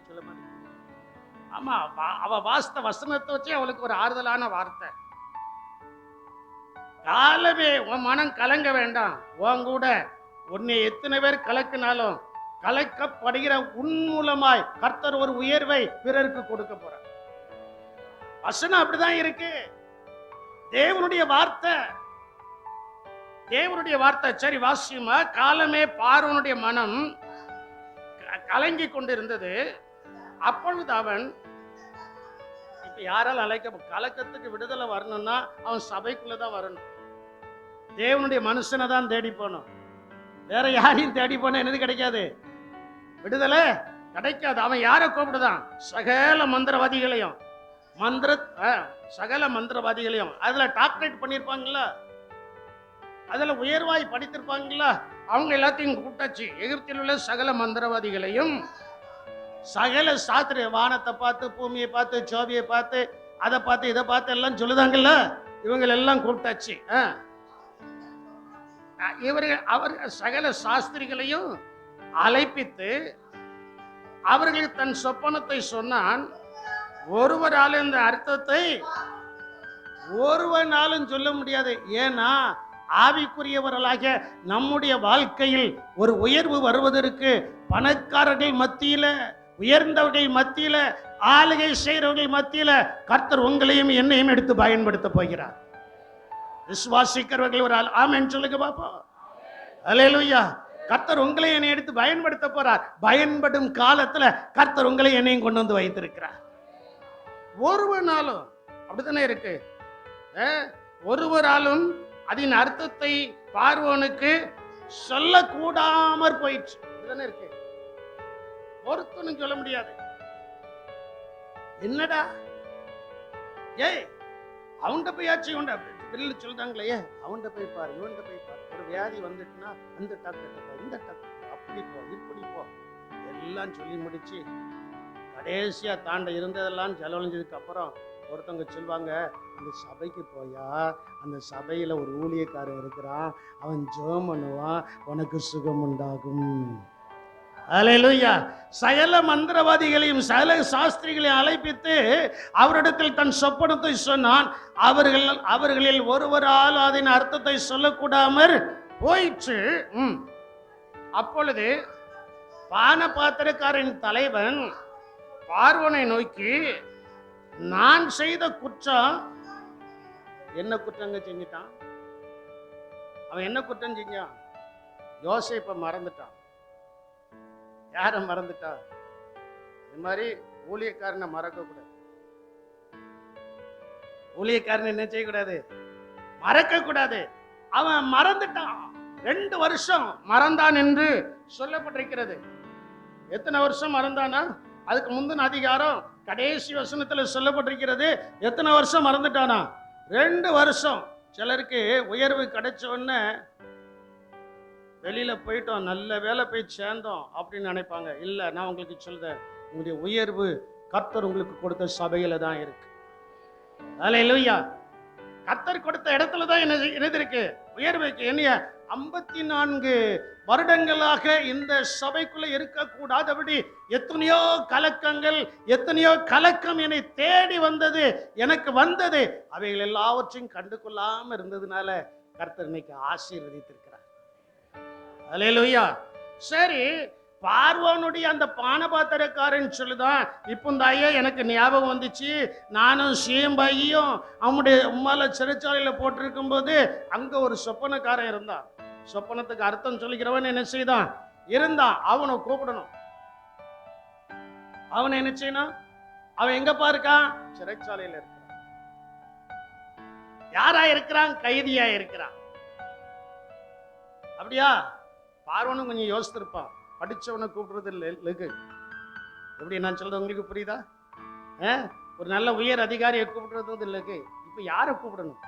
சொல்ல மாட்டேன். ஆமா, அவ வாஸ்த வசனத்தை வச்சு அவளுக்கு ஒரு ஆறுதலான வார்த்தை. காலமே உன் மனம் கலங்க வேண்டாம், உன் கூட உன்னை எத்தனை பேர் கலக்கினாலும் கலக்கப்படுகிற உன் மூலமாய் கர்த்தர் ஒரு உயர்வை பிறருக்கு கொடுக்க போறார். வசனம் அப்படிதான் இருக்கு. தேவனுடைய வார்த்தை, தேவனுடைய வார்த்தை. சரி வாசியுமா. காலமே பார்வோனுடைய மனம் கலங்கி கொண்டிருந்தது. அப்பொழுது அவன், இப்ப யாரால் அழைக்க, கலக்கத்துக்கு விடுதலை வரணும்னா அவன் சபைக்குள்ளதான் வரணும். தேவனுடைய மனுஷனை தான் தேடி போனோம். வேற யாரையும் தேடி போன என்னது கிடைக்காது, விடுதலை கிடைக்காது. அவன் யாரை கூப்பிடுதான்? சகல மந்திரவாதிகளையும், சகல மந்திரவாதிகளையும். அதுல டாக்டரேட் பண்ணிருப்பாங்கல்ல, அதுல உயர்வாய் படித்திருப்பாங்களா, அவங்க எல்லாத்தையும் கூட்டாச்சு. எகிப்தில் உள்ள சகல மந்திரவாதிகளையும், சகல சாஸ்திர, வானத்தை பார்த்து, பூமியை பார்த்து, சோவியை பார்த்து, அதை பார்த்து, இதை பார்த்து எல்லாம் சொல்லுதாங்கல்ல, இவங்களெல்லாம் கூப்பிட்டாச்சு. அவர்கள் சகல சாஸ்திரிகளையும் அழைப்பித்து அவர்களுக்கு தன் சொப்பனத்தை சொன்னான். ஒருவராலும் இந்த அர்த்தத்தை ஒருவனாலும் சொல்ல முடியாது. ஏன்னா ஆவிக்குரியவர்களாக நம்முடைய வாழ்க்கையில் ஒரு உயர்வு வருவதற்கு பணக்காரர்கள் மத்தியில, உயர்ந்தவர்கள் மத்தியில, ஆளுகை செய்கிறவர்கள் மத்தியில கர்த்தர் உங்களையும் என்னையும் எடுத்து பயன்படுத்த போகிறார். விசுவாசிக்கிறவர்கள் ஒரு ஆமென் சொல்லுங்க பாப்போம். அல்லேலூயா. கர்த்தர் உங்களை என்னை எடுத்து பயன்படுத்த போறார். பயன்படும் காலத்துல கர்த்தர் உங்களை என்னையும் கொண்டு வந்து வைத்திருக்கிறார். ஒருவனாலும் அப்படித்தானே இருக்கு. ஒருவராலும் அதன் அர்த்தத்தை பார்வோனுக்கு சொல்லக்கூடாமற் போயிடுச்சு. அப்படித்தானே இருக்கு. ஒருத்தனும் சொல்ல முடியாது. என்னடா ஏய் அவன்கிட்ட போயாச்சு, வெளியில் சொல்றாங்களே, அவன்கிட்ட போய் பாரு, இவன்கிட்ட போய் பாரு. ஒரு வியாதி வந்துட்டுனா அந்த டாக்டர், இந்த டாக்டர், அப்படி இப்படி போ எல்லாம் சொல்லி முடிச்சு கடைசியா தாண்ட இருந்ததெல்லாம் செலவழிஞ்சதுக்கு அப்புறம் ஒருத்தவங்க சொல்லுவாங்க, அந்த சபைக்கு போயா, அந்த சபையில ஒரு ஊழியக்காரன் இருக்கிறான், அவன் ஜெபம் பண்ணுவான், உனக்கு சுகம் உண்டாகும். அல்லேலூயா. சகல மந்திரவாதிகளையும் சகல சாஸ்திரிகளையும் அழைப்பித்து அவரிடத்தில் தன் சொப்பனத்தை சொன்னான். அவர்களில் ஒருவரால் அதன் அர்த்தத்தை சொல்லக்கூடாமற் போயிற்று. அப்பொழுது பான பாத்திரக்காரன் தலைவன் பார்வோனை நோக்கி, நான் செய்த குற்றம் என்ன குற்றங்க செஞ்சிட்டான்? அவன் என்ன குற்றம் செஞ்சான்? யோசேப்பை மறந்துட்டான். யாரை மறந்துட்டான்? இது மாதிரி ஊழியக்காரனை மறக்க கூடாது. ஊழியக்காரன் என்ன செய்யக்கூடாது? மறக்க கூடாது. அவன் மறந்துட்டான். 2 வருஷம் மறந்தான் என்று சொல்லப்பட்டிருக்கிறது. எத்தனை வருஷம் மறந்தானா? அதுக்கு முந்தின அதிகாரம் கடைசி வசனத்துல சொல்லப்பட்டிருக்கிறது. எத்தனை வருஷம் மறந்துட்டானா? 2 வருஷம். சிலருக்கு உயர்வு கிடைச்ச உடனே வெளியில போயிட்டோம், நல்ல வேலை போய் சேர்ந்தோம் அப்படின்னு நினைப்பாங்க. இல்லை, நான் உங்களுக்கு சொல்றேன், உங்களுடைய உயர்வு கர்த்தர் உங்களுக்கு கொடுத்த சபையில தான் இருக்கு. அல்லேலூயா. கர்த்தர் கொடுத்த இடத்துல தான் என்ன இருக்கு? உயர்வுக்கு. என்னைய 54 வருடங்களாக இந்த சபைக்குள்ள இருக்கக்கூடாதபடி எத்தனையோ கலக்கங்கள், எத்தனையோ கலக்கம் என்னை தேடி வந்தது, எனக்கு வந்தது. அவைகள் எல்லாவற்றையும் கண்டு கொள்ளாம இருந்ததுனால கர்த்தர் இன்னைக்கு ஆசீர்வதித்திருக்கிறார். அல்லேலூயா. சரி, பார்வோனுடைய அந்த பானபாத்திரக்காரன் சொல்லுதான், இப்போ இந்த ஐயா எனக்கு ஞாபகம் வந்துச்சு, நானும் சீம்பாயும் அவனுடைய உம்மால சிறைச்சாலையில் போட்டிருக்கும் போது அங்க ஒரு சொப்பனக்காரன் இருந்தான். சொப்பனத்துக்கு அர்த்தம் சொல்லிக்கிறவன் என்ன செய்தான்? இருந்தான். அவனை கூப்பிடணும். அவனை என்ன செய்யணும்? அவன் எங்க பாருக்கான்? சிறைச்சாலையில் இருக்கிறான். யாரா இருக்கிறான்? கைதியா இருக்கிறான். அப்படியா? பார்வனும் கொஞ்சம் யோசித்திருப்பான். படிச்சவனை கூப்பிடுறது இல்லை. எப்படி நான் சொல்றது உங்களுக்கு புரியுதா? ஒரு நல்ல உயர் அதிகாரியை கூப்பிடுறது இல்லைக்கு. இப்ப யாரை கூப்பிடணும்?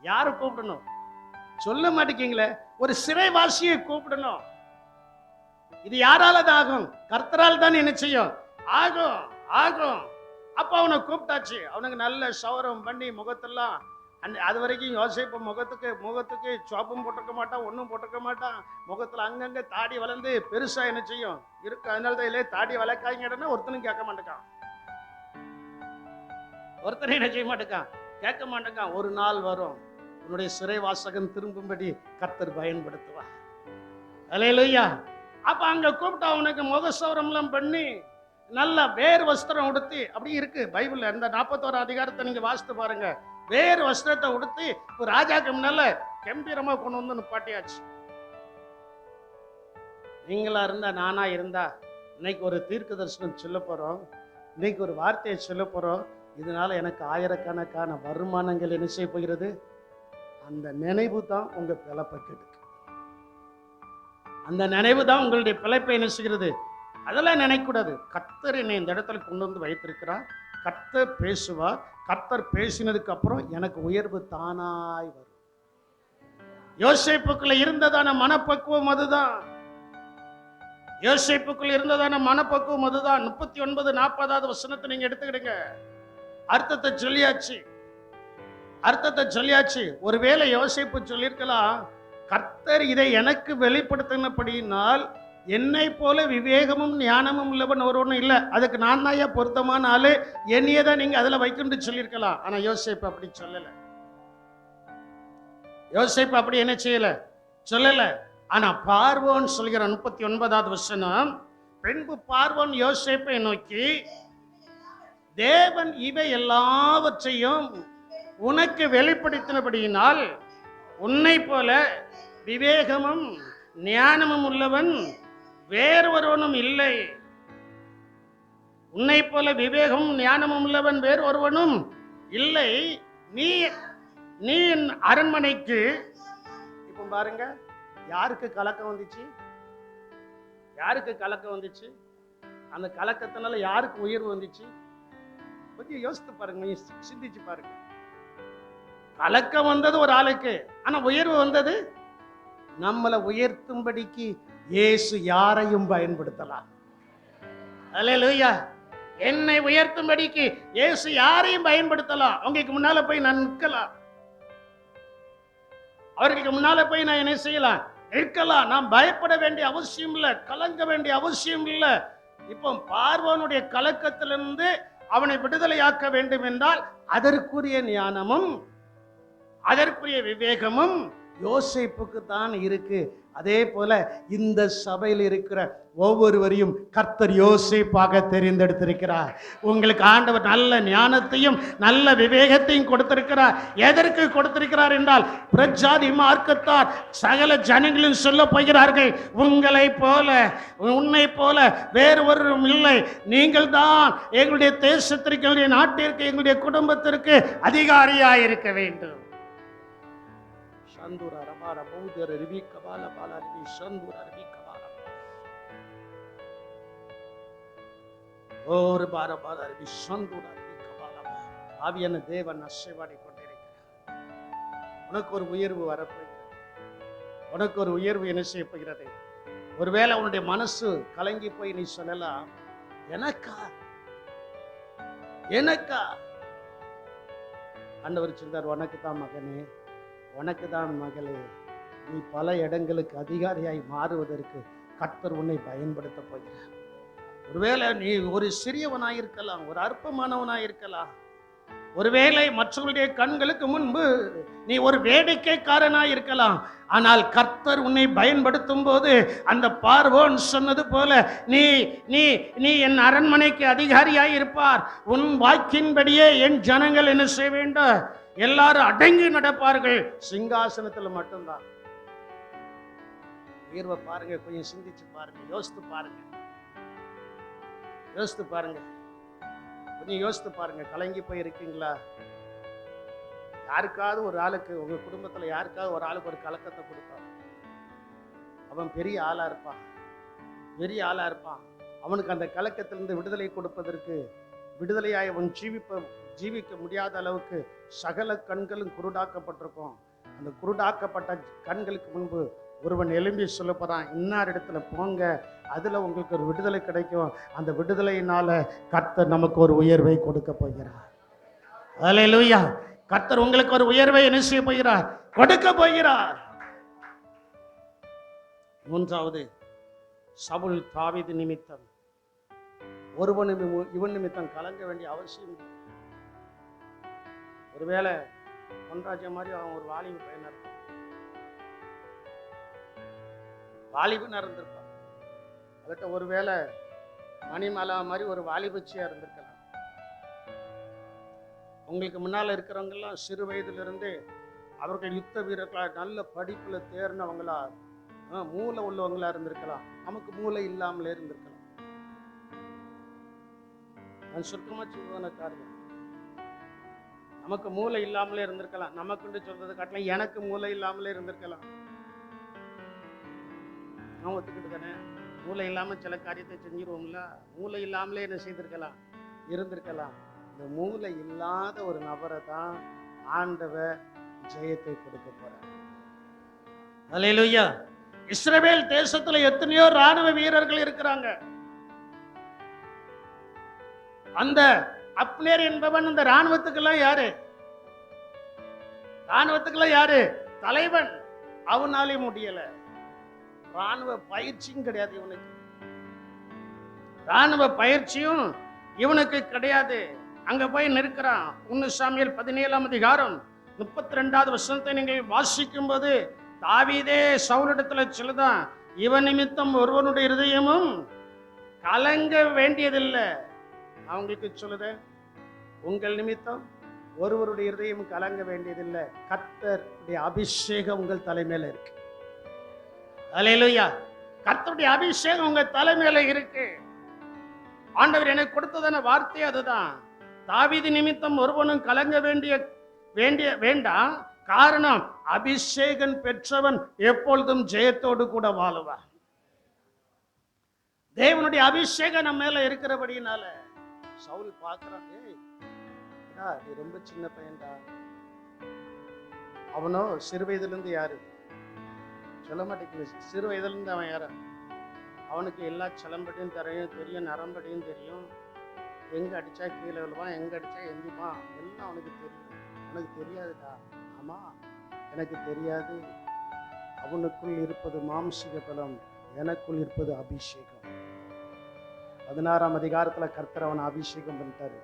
யாரை கூப்பிடணும்? சொல்ல மாட்டேங்கீங்களே. ஒரு சிறைவாசியை கூப்பிடணும். இது யாரால ஆகும்? கர்த்தரால் தான் என்ன செய்யும்? ஆகும், ஆகும். அப்ப அவனை கூப்பிட்டாச்சு. அவனுக்கு நல்ல சவரம் பண்ணி முகத்தெல்லாம், அது வரைக்கும் யோசேப்பு முகத்துக்கு சோப்பும் போட்டிருக்க மாட்டான், ஒன்றும் போட்டிருக்க மாட்டான். முகத்துல அங்கங்க தாடி வளர்ந்து பெருசா என்ன செய்யும் இருக்கு. அதனால தான் இல்லையே தாடி வளர்க்காங்கன்னா ஒருத்தனும் கேட்க மாட்டேக்கான். ஒருத்தனை என்ன செய்ய மாட்டேக்கான், கேட்க மாட்டேக்கான். ஒரு நாள் வரும், உன்னுடைய சிறைவாசகன் திரும்பும்படி கர்த்தர் பயன்படுத்துவார். அல்லேலூயா. அப்ப அங்க கூப்பிட்டு அவனுக்கு முகசவரம்லாம் பண்ணி நல்ல வேறு வஸ்திரம் உடுத்தி, அப்படி இருக்கு பைபிள்ல. இந்த 41 அதிகாரத்தை நீங்க வாசித்து பாருங்க. வேறு வஸ்திரத்தை உடுத்தி ஒரு ராஜாக்கு முன்னால கம்பீரமா கொண்டு வந்து நிப்பாட்டியாச்சு. நீங்களா இருந்தா, நானா இருந்தா, இன்னைக்கு ஒரு தீர்க்க தரிசனம் சொல்ல போறோம், இன்னைக்கு ஒரு வார்த்தையை சொல்ல போறோம். இதனால எனக்கு ஆயிரக்கணக்கான வருமானங்கள் என்ன செய்ய போகிறது? அந்த நினைவு தான் உங்க பிழைப்பை கெடுக்கு. அந்த நினைவு தான் உங்களுடைய பிழைப்பை என்ன செய்கிறது? அதெல்லாம் நினைக்கூடாது. கர்த்தர் என்னை இந்த இடத்துல கொண்டு வந்து வைத்திருக்கிறார். கர்த்தர் பேசுவார். கர்த்தர் பேசினதுக்கு அப்புறம் எனக்கு உயர்வு தானாய் வரும். யோசேப்புக்குள்ள இருந்ததான மனப்பக்குவம் அதுதான். யோசேப்புக்குள்ள இருந்ததான மனப்பக்குவம் அதுதான். 39, 40வது வசனத்தை நீங்க எடுத்துக்கிடுங்க. அர்த்தத்தை சொல்லியாச்சு. ஒருவேளை யோசேப்பு சொல்லியிருக்கலாம், கர்த்தர் இதை எனக்கு வெளிப்படுத்தினபடியினால் என்னை போல விவேகமும் ஞானமும் உள்ளவன் ஒருவனும் இல்லை, அதுக்கு நான் தான் பொருத்தமான ஆளு, என்னையே தான் நீங்க அதுல வைக்கணும்னு சொல்லியிருக்கலாம். ஆனா யோசேப்பு அப்படி சொல்லல. யோசேப்பு அப்படி என்ன செய்யல, சொல்லல. ஆனா பார்வோன் சொல்கிற 39வது வசனம், பின்பு பார்வோன் யோசேப்பை நோக்கி, தேவன் இவை எல்லாவற்றையும் உனக்கு வெளிப்படுத்தினபடியினால் உன்னை போல விவேகமும் ஞானமும் உள்ளவன் வேறொருவனும் இல்லை. உன்னை போல விவேகமும் ஞானமும் உள்ளவன் வேறொருவனும் இல்லை. நீ என் அரண்மனைக்கு. இப்ப பாருங்க, யாருக்கு கலக்கம் வந்துச்சு? யாருக்கு கலக்கம் வந்துச்சு? அந்த கலக்கத்தினால யாருக்கு உயர்வு வந்துச்சு? கொஞ்சம் யோசித்து பாருங்க, கொஞ்சம் சிந்திச்சு பாருங்க. கலக்கம் வந்தது ஒரு ஆளுக்கு, ஆனா உயர்வு வந்தது நம்மளை உயர்த்தும்படிக்கு இயேசு யாரையும் பயன்படுத்தலாம். அல்லேலூயா. என்னை உயர்த்தும்படிக்கு இயேசு யாரையும் பயன்படுத்தலாம். உங்களுக்கு முன்னால போய் நான் நிற்கலாம். அவர்களுக்கு முன்னால போய் நான் என்ன செய்யலாம்? நிற்கலாம். நாம் பயப்பட வேண்டிய அவசியம் இல்லை, கலங்க வேண்டிய அவசியம் இல்லை. இப்போ பார்வோனுடைய கலக்கத்திலிருந்து அவனை விடுதலையாக்க வேண்டும் என்றால் அதற்குரிய ஞானமும் அதற்குரிய விவேகமும் யோசேப்புக்கு தான் இருக்கு. அதே போல இந்த சபையில் இருக்கிற ஒவ்வொருவரையும் கர்த்தர் யோசேப்பாக தெரிந்தெடுத்திருக்கிறார். உங்களுக்கு ஆண்டவர் நல்ல ஞானத்தையும் நல்ல விவேகத்தையும் கொடுத்திருக்கிறார். எதற்கு கொடுத்திருக்கிறார் என்றால், பிரஜாதி மார்க்கத்தார் சகல ஜனங்களும் சொல்ல போகிறார்கள், உங்களை போல உன்னை போல வேறு ஒருவரும் இல்லை, நீங்கள் தான் எங்களுடைய தேசத்திற்கு, எங்களுடைய நாட்டிற்கு, எங்களுடைய குடும்பத்திற்கு அதிகாரியாக இருக்க வேண்டும். சந்தூரா ரபார பௌதர் ரிவி கபால பால ரிவி சந்தூரா ரிவி கபால ஓர் பார பால ரிவி சந்தூரா ரிவி கபால. ஆவியான தேவன் அசைவாடி கொண்டிருக்கிறார். உனக்கு ஒரு உயர்வு வரப்போகிறது. உனக்கு ஒரு உயர்வு என்ன செய்ய போகிறது? ஒருவேளை உன்னுடைய மனசு கலங்கி போய் நீ சொல்லலாம், எனக்கா எனக்கா? ஆண்டவர் சொல்றார், உனக்கு தான் மகனே, உனக்கு தான் மகளே, நீ பல இடங்களுக்கு அதிகாரியாய் மாறுவதற்கு கர்த்தர் உன்னை பயன்படுத்த போகிறார். ஒருவேளை நீ ஒரு சிறியவனாயிருக்கலாம், ஒரு அற்பமானவனாயிருக்கலாம், ஒருவேளை மற்றவர்களுடைய கண்களுக்கு முன்பு நீ ஒரு வேடிக்கைக்காரனாய் இருக்கலாம். ஆனால் கர்த்தர் உன்னை பயன்படுத்தும் போது அந்த பார்வோன் சொன்னது போல நீ நீ நீ என் அரண்மனைக்கு அதிகாரியாய் இருப்பார். உன் வாக்கின்படியே என் ஜனங்கள் என்ன செய்ய வேண்டும்? எல்லாரும் அடங்கி நடப்பார்கள். சிங்காசனத்தில் மட்டும்தான். உயர்வை பாருங்க, கொஞ்சம் சிந்திச்சு பாருங்க, யோசித்து பாருங்க, யோசித்து பாருங்க, கொஞ்சம் யோசித்து பாருங்க. கலங்கி போய் இருக்கீங்களா? யாருக்காவது ஒரு ஆளுக்கு, உங்க குடும்பத்துல யாருக்காவது ஒரு ஆளுக்கு ஒரு கலக்கத்தை கொடுப்பான். அவன் பெரிய ஆளா இருப்பான், பெரிய ஆளா இருப்பான். அவனுக்கு அந்த கலக்கத்திலிருந்து விடுதலை கொடுப்பதற்கு, விடுதலையாய் அவன் ஜீவிக்க முடியாத அளவுக்கு சகல கண்களும் குருடாக்கப்பட்டிருக்கும். அந்த குருடாக்கப்பட்ட கண்களுக்கு முன்பு ஒருவன் எழும்பி சொல்ல போறான், இன்னார் இடத்துல போங்க, அதுல உங்களுக்கு ஒரு விடுதலை கிடைக்கும். அந்த விடுதலையினால கர்த்தர் நமக்கு ஒரு உயர்வை கொடுக்க போகிறார். அல்லேலூயா. கர்த்தர் உங்களுக்கு ஒரு உயர்வை என்ன செய்ய போகிறார்? கொடுக்க போகிறார். மூன்றாவது, சவுல் தாவீது நிமித்தம் இவன் நிமித்தம் கலங்க வேண்டிய அவசியம் இல்லை. ஒருவேளை பொன்ராஜா மாதிரி அவன் ஒரு வாலிப பையனா இருப்பான், வாலிபனா இருந்திருப்பான். அதுகிட்ட ஒருவேளை மணிமாலா மாதிரி ஒரு வாலிபச்சியா இருந்திருக்கலாம். உங்களுக்கு முன்னால இருக்கிறவங்கெல்லாம் சிறு வயதிலிருந்து அவர்கள் யுத்த வீரர்களா, நல்ல படிப்புல தேர்ந்தவங்களா, மூளை உள்ளவங்களா இருந்திருக்கலாம். நமக்கு மூளை இல்லாமலே இருந்திருக்கலாம். நான் சுருக்கமா சொல்வதான காரியம், நமக்கு மூளை இல்லாமலே இருந்திருக்கலாம். நமக்குன்னு சொல்றது காட்டலாம், எனக்கு மூளை இல்லாமலே இருந்திருக்கலாம். நான் ஒத்துக்கிட்டு தானே, மூளை இல்லாம சில காரியத்தை செஞ்சிருவோம்ல. மூளை இல்லாமலே என்ன செய்திருக்கலாம், இருந்திருக்கலாம். இந்த மூளை இல்லாத ஒரு நபரை தான் ஆண்டவர் ஜெயத்தை கொடுக்க போறார். அல்லேலூயா. இஸ்ரவேல் தேசத்துல எத்தனையோ ராணுவ வீரர்கள் இருக்கிறாங்க. அந்த அப்னேர் என்பவன் அந்த ராணுவத்துக்கெல்லாம் யாரு? ராணுவத்துக்கெல்லாம் யாரு? தலைவன். அவனாலே முடியல. ராணுவ பயிற்சியும் கிடையாது இவனுக்கு, ராணுவ பயிற்சியும் இவனுக்கு கிடையாது. அங்க போய் நிற்கிறான். 1 சாமுவேல் 17ஆம் அதிகாரம் 32வது வசனத்தை நீங்கள் வாசிக்கும் போது தாவீதே சவுலிடத்துல சொல்லுதான், இவன் நிமித்தம் ஒருவனுடைய இருதயமும் கலங்க வேண்டியதில்லை. அவங்களுக்கு சொல்லுத, உங்கள் நிமித்தம் ஒருவருடைய இருதயம் கலங்க வேண்டியதில்லை. கர்த்தருடைய அபிஷேகம் உங்கள் தலைமையில இருக்கு. அல்லேலூயா. கர்த்தருடைய அபிஷேகம் உங்க தலைமையில இருக்கு. ஆண்டவர் எனக்கு கொடுத்ததான வார்த்தை அதுதான். தாவீது நிமித்தம் ஒருவனும் கலங்க வேண்டாம். காரணம், அபிஷேகம் பெற்றவன் எப்பொழுதும் ஜெயத்தோடு கூட வாழுவார். தேவனுடைய அபிஷேகம் நம்ம மேல இருக்கிறபடினால சவுல் பார்க்கிறான், நீ ரொம்ப சின்ன பையன்டா. அவனோ சிறு வயதுல இருந்து யாரு சொல்ல மாட்டேங்குது. சிறு வயதுல இருந்து அவன் யார அவனுக்கு எல்லா சிலம்படியும் தெரியும், நரம்படியும் தெரியும். எங்கே அடித்தா கீழே விழுவான், எங்கே அடித்தா எந்திப்பான், எல்லாம் அவனுக்கு தெரியும். உனக்கு தெரியாதுடா. ஆமாம், எனக்கு தெரியாது. அவனுக்குள் இருப்பது மாம்சிக பலம், எனக்குள் இருப்பது அபிஷேகம். 16ஆம் அதிகாரத்தில் கர்த்தர் அவனை அபிஷேகம் பண்ணிட்டாரு.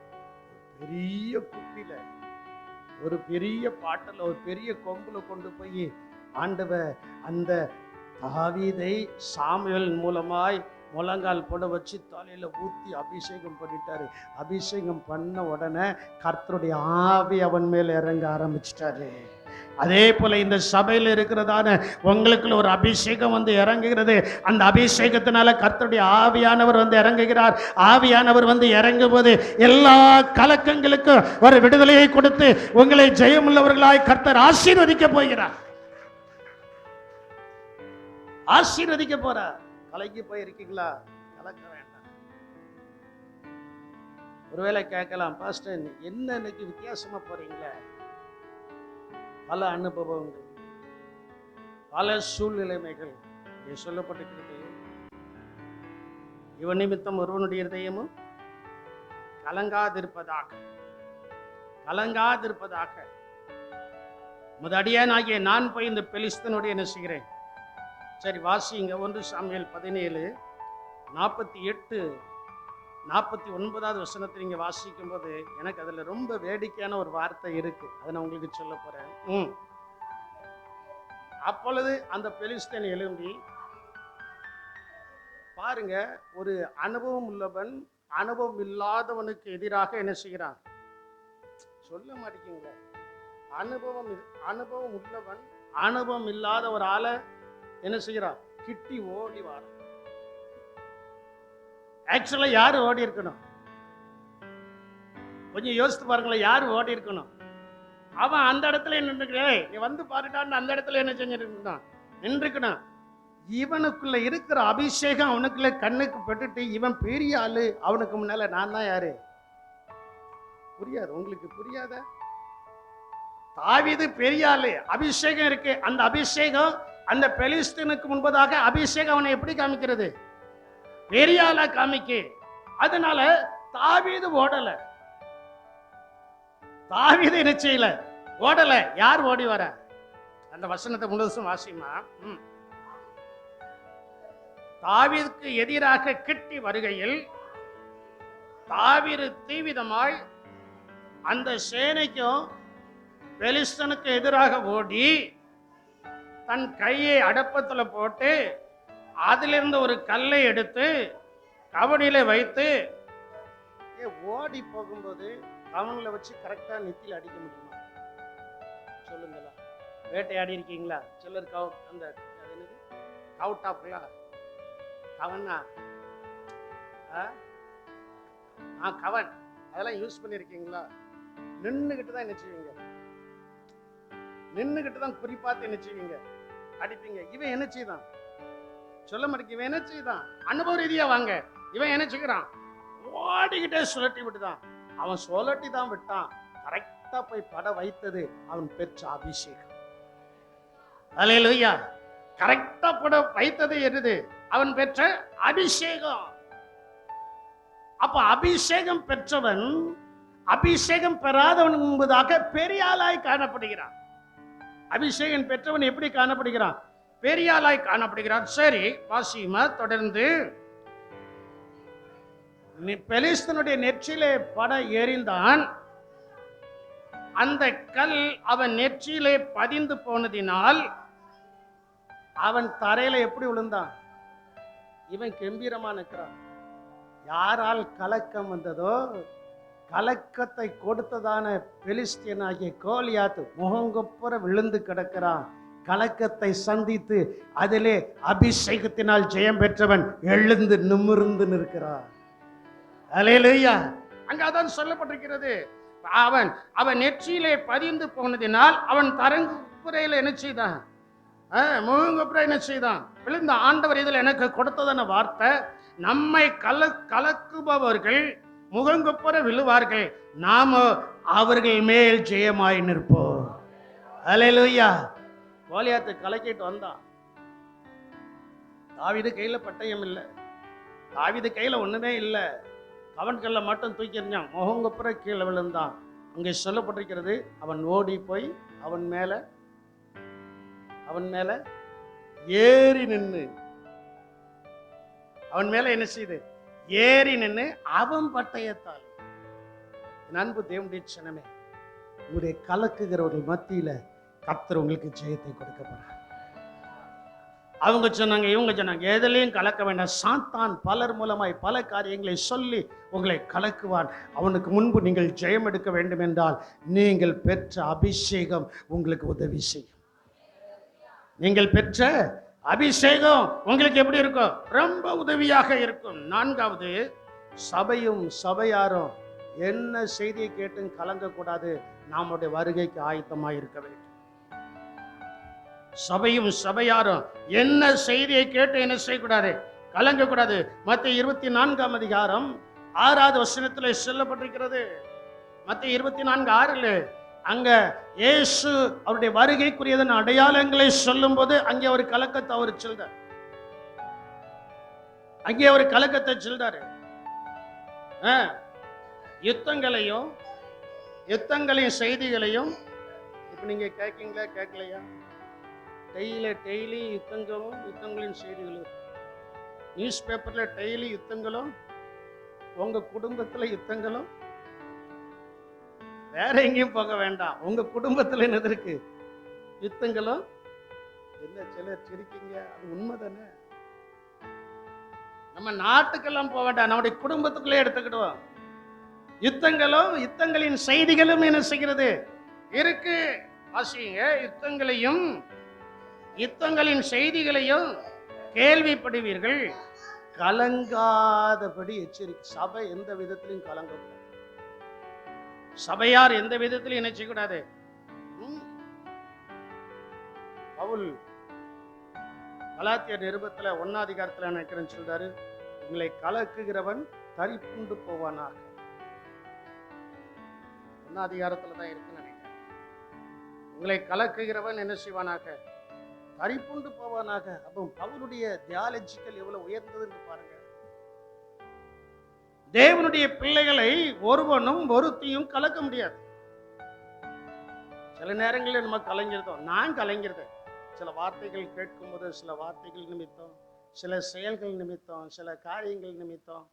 பெரிய குப்பியில், ஒரு பெரிய பாட்டில், ஒரு பெரிய கொம்புல கொண்டு போய் ஆண்டவர் அந்த தாவீதை சாமுவேல் மூலமாய் முழங்கால் போட வச்சு தலையில ஊத்தி அபிஷேகம் பண்ணிட்டாரு. அபிஷேகம் பண்ண உடனே கர்த்தருடைய ஆவி அவன் மேல இறங்க ஆரம்பிச்சிட்டாரு. அதே போல இந்த சபையில் இருக்கிறதான உங்களுக்குள்ள ஒரு அபிஷேகம் வந்து இறங்குகிறது. அந்த அபிஷேகத்தினால கர்த்தருடைய ஆவியானவர் வந்து இறங்குகிறார். ஆவியானவர் வந்து இறங்கும் போது எல்லா கலக்கங்களுக்கும் ஒரு விடுதலையை கொடுத்து உங்களை ஜெயமுள்ளவர்களாய் கர்த்தர் ஆசீர்வதிக்க போகிறார். ஆசீர்வதிக்க போறார். கலங்கி போயிருக்கீங்களா? கலக்க வேண்டாம். ஒருவேளை கேட்கலாம், பாஸ்டர் என்ன இன்னைக்கு வித்தியாசமா போறீங்களே? பல அனுபவங்கள், பல சூழ்நிலைமைகள் இங்கே சொல்லப்பட்டிருக்கிறது. இவன் நிமித்தம் ஒருவனுடைய இதயமும் கலங்காதிருப்பதாக, கலங்காதிருப்பதாக. முதடியானாகிய நான் போய் இந்த பெலிஸ்தனுடைய என்ன செய்கிறேன்? சரி, வாசிங்க. 1 சாமுவேல் 17:48-49 வசனத்தை நீங்க வாசிக்கும் போது எனக்கு அதுல ரொம்ப வேடிக்கையான ஒரு வார்த்தை இருக்கு. அதை நான் உங்களுக்கு சொல்ல போறேன். அப்பொழுது அந்த பெலிஸ்தன் எழும்பி, பாருங்க, ஒரு அனுபவம் உள்ளவன் அனுபவம் இல்லாதவனுக்கு எதிராக என்ன செய்கிறான்? சொல்ல மாட்டேங்குங்களா? அனுபவம் உள்ளவன் அனுபவம் இல்லாத ஒரு ஆளை என்ன செய்கிறான்? கிட்டி ஓடி வார. ஆக்சுவலா யாரு ஓடி இருக்கணும்? கொஞ்சம் யோசித்து பாருங்களேன். யாரு ஓடி இருக்கணும்? அவன் அந்த இடத்துல நின்றுக்கிறே, நீ வந்து பாருட்டான்னு அந்த இடத்துல என்ன செஞ்சிருக்கணும்? நின்றுக்கணும். இவனுக்குள்ள இருக்கிற அபிஷேகம் அவனுக்குள்ள கண்ணுக்கு பட்டுட்டு இவன் பெரிய ஆளு, அவனுக்கு முன்னால நான் தான் யாரு? புரியாது உங்களுக்கு? புரியாத? தாவீது பெரிய ஆளு, அபிஷேகம் இருக்கு. அந்த அபிஷேகம் அந்த பெலிஸ்தீனுக்கு முன்பதாக அபிஷேகம் அவனை எப்படி காமிக்கிறது? பெரிய ஆளா காமிக்க. அதனால தாவீது ஓடல. தாவீது என்ன செய்யல? ஓடல. யார் ஓடி வர? அந்த வசனத்தை முழுசும் வாசிமா. தாவீதுக்கு எதிராக கிட்டி வருகையில் தாவீது தீவிதமாய் அந்த சேனைக்கும் பெலிஸ்தனுக்கு எதிராக ஓடி தன் கையை அடப்பத்துல போட்டு அதிலிருந்து ஒரு கல்லை எடுத்து கவனில வைத்து ஓடி போகும்போது கவனில வச்சு கரெக்டா நெத்தியில் அடிக்க முடியுமா? சொல்லுங்களா? வேட்டையாடி இருக்கீங்களா? சிலர் அந்த கவுட்டாப்களா கவனா கவன் அதெல்லாம் யூஸ் பண்ணிருக்கீங்களா? நின்னுகிட்டு தான் என்ன செய்வீங்க? நின்னுகிட்டு தான் குறிப்பாத்து என்ன செய்வீங்க? அடிப்பீங்க. இவன் என்ன செய்தான்? சொல்ல மாட்டேங்க. இவன் என்ன செய்தான்? அனுபவ ரீதியா வாங்க. இவன் என்ன செய்கிறான்? ஓடிக்கிட்டே சுழட்டி விட்டுதான். அவன் சுழட்டி தான் விட்டான். கரெக்டா போய் பட வைத்தது அவன் பெற்ற அபிஷேகம். அல்லேலூயா. கரெக்டா பட வைத்தது எது? அவன் பெற்ற அபிஷேகம். அப்ப அபிஷேகம் பெற்றவன் அபிஷேகம் பெறாதவன் என்பதாக பெரிய ஆளாய் காணப்படுகிறான். அபிஷேகம் பெற்றவன் எப்படி காணப்படுகிறான்? பெரிய ஆளாய் காணப்படுகிறான். சரி, வாசிமா தொடர்ந்து. பெலிஸ்தனுடைய நெற்றியிலே பட எறிந்தான். அந்த கல் அவன் நெற்றியிலே பதிந்து போனதினால் அவன் தரையில எப்படி விழுந்தான்? இவன் கம்பீரமா நிற்கிறான். யாரால் கலக்கம் வந்ததோ, கலக்கத்தை கொடுத்ததான பெலிஸ்தியனாகிய கோலியாத் முகங்கொப்புற விழுந்து கிடக்கிறான். கலக்கத்தை சந்தித்து அதிலே அபிஷேகத்தினால் ஜெயம் பெற்றவன் எழுந்து நிமிர்ந்து நிற்கிறான். அல்லேலூயா. அங்க அதான் சொல்லப்பட்டிருக்கிறது. அவன் நெற்றியிலே பதிந்து போனதினால் அவன் தரங்குப்புறையில என்ன செய்தான்? முகங்குப்புற என்ன செய்தான்? விழுந்த. ஆண்டவர் இதில் எனக்கு கொடுத்ததான வார்த்தை, நம்மை கலக்குபவர்கள் முகங்குப்புற விழுவார்கள், நாம அவர்கள் மேல் ஜெயமாய் நிற்போம். அல்லேலூயா. கோலியாத்தை கலக்கிட்டு வந்தான். தாவீது கையில பட்டயம் இல்லை, தாவீது கையில ஒண்ணுமே இல்லை. கவன்கல்ல மட்டும் தூக்கி எறிஞ்சான், முகங்குப்புற கீழே விழுந்தான். அங்கே சொல்லப்பட்டிருக்கிறது, அவன் ஓடி போய் அவன் மேல ஏறி நின்று, அவன் மேல என்ன செய்து ஏறி நின்று அவன் பட்டயத்தால். என் அன்பு தேவனுடைய ஜனமே, உங்களுடைய கலக்குகிறவர்கள் மத்தியில கர்த்தர் உங்களுக்கு ஜெயத்தை கொடுக்க போறார். அவங்க சொன்னாங்க, இவங்க சொன்னாங்க, எதிலையும் கலக்க வேண்டாம். சாத்தான் பலர் மூலமாய் பல காரியங்களை சொல்லி உங்களை கலக்குவான். அவனுக்கு முன்பு நீங்கள் ஜெயம் எடுக்க வேண்டும் என்றால் நீங்கள் பெற்ற அபிஷேகம் உங்களுக்கு உதவி செய்யும். நீங்கள் பெற்ற அபிஷேகம் உங்களுக்கு எப்படி இருக்கும்? ரொம்ப உதவியாக இருக்கும். நான்காவது, சபையும் சபையாரும் என்ன செய்தியை கேட்டும் கலங்கக்கூடாது. நம்முடைய வருகைக்கு ஆயத்தமாக இருக்க வேண்டும். சபையும் சபையாரும் என்ன செய்தியை கேட்டு என்ன செய்யக்கூடாது? கலங்கக்கூடாது. மத்தேயு 24ஆம் அதிகாரம் 6வது வசனத்தில் சொல்லப்பட்டிருக்கிறது. மத்தேயு 24:6 அங்க இயேசு அவருடைய வருகைக்குரியதன் அடையாளங்களை சொல்லும் போது அங்கே ஒரு கலக்கத்தை அவர் சொல்றார். அங்கே ஒரு கலக்கத்தை சொல்றாரு. யுத்தங்களையும் செய்திகளையும் இப்ப நீங்க கேட்கீங்களா கேட்கலையா? டெய்லி யுத்தங்களின் செய்திகளும், நியூஸ் பேப்பர்ல டெய்லி யுத்தங்களும், உங்க குடும்பத்துல யுத்தங்களும். வேற எங்கேயும் போக வேண்டாம், உங்க குடும்பத்துல என்ன இருக்கு? யுத்தங்களும். என்ன சிலர் சிரிக்கீங்க, அது உண்மைதானே. நம்ம நாட்டுக்கெல்லாம் போக வேண்டாம், நம்முடைய குடும்பத்துக்குள்ளே எடுத்துக்கிடுவோம். யுத்தங்களின் செய்திகளும் என்ன செய்கிறது? இருக்கு. வாசிங்க, யுத்தங்களின் செய்திகளையும் கேள்விப்படுவீர்கள், கலங்காதபடி எச்சரிக்கை. சபை எந்த விதத்திலையும் கலங்கக்கூடாது. சபையார் எந்த விதத்திலும் என்ன செய்யக்கூடாது? பவுல் கலாத்தியர் நிருபத்துல 1ஆம் அதிகாரத்துல நினைக்கிறேன்னு சொல்றாரு, உங்களை கலக்குகிறவன் தரிப்புண்டு போவானாக. 1ஆம் அதிகாரத்துல தான் இருக்குன்னு நினைக்கிறேன். உங்களை கலக்குகிறவன் என்ன செய்வானாக? தரிப்புண்டு போவானாக. அப்போ பவுலுடைய தியாலஜிக்கல் எவ்வளவு உயர்ந்ததுன்னு பாருங்க. தேவனுடைய பிள்ளைகளை ஒருவனும் ஒருத்தியும் கலக்க முடியாது. சில நேரங்களில் நம்ம கலைஞர்தோம், நான் கலைஞர்தேன். சில வார்த்தைகள் கேட்கும் போது, சில வார்த்தைகள் நிமித்தம், சில செயல்கள் நிமித்தம், சில காரியங்கள் நிமித்தம்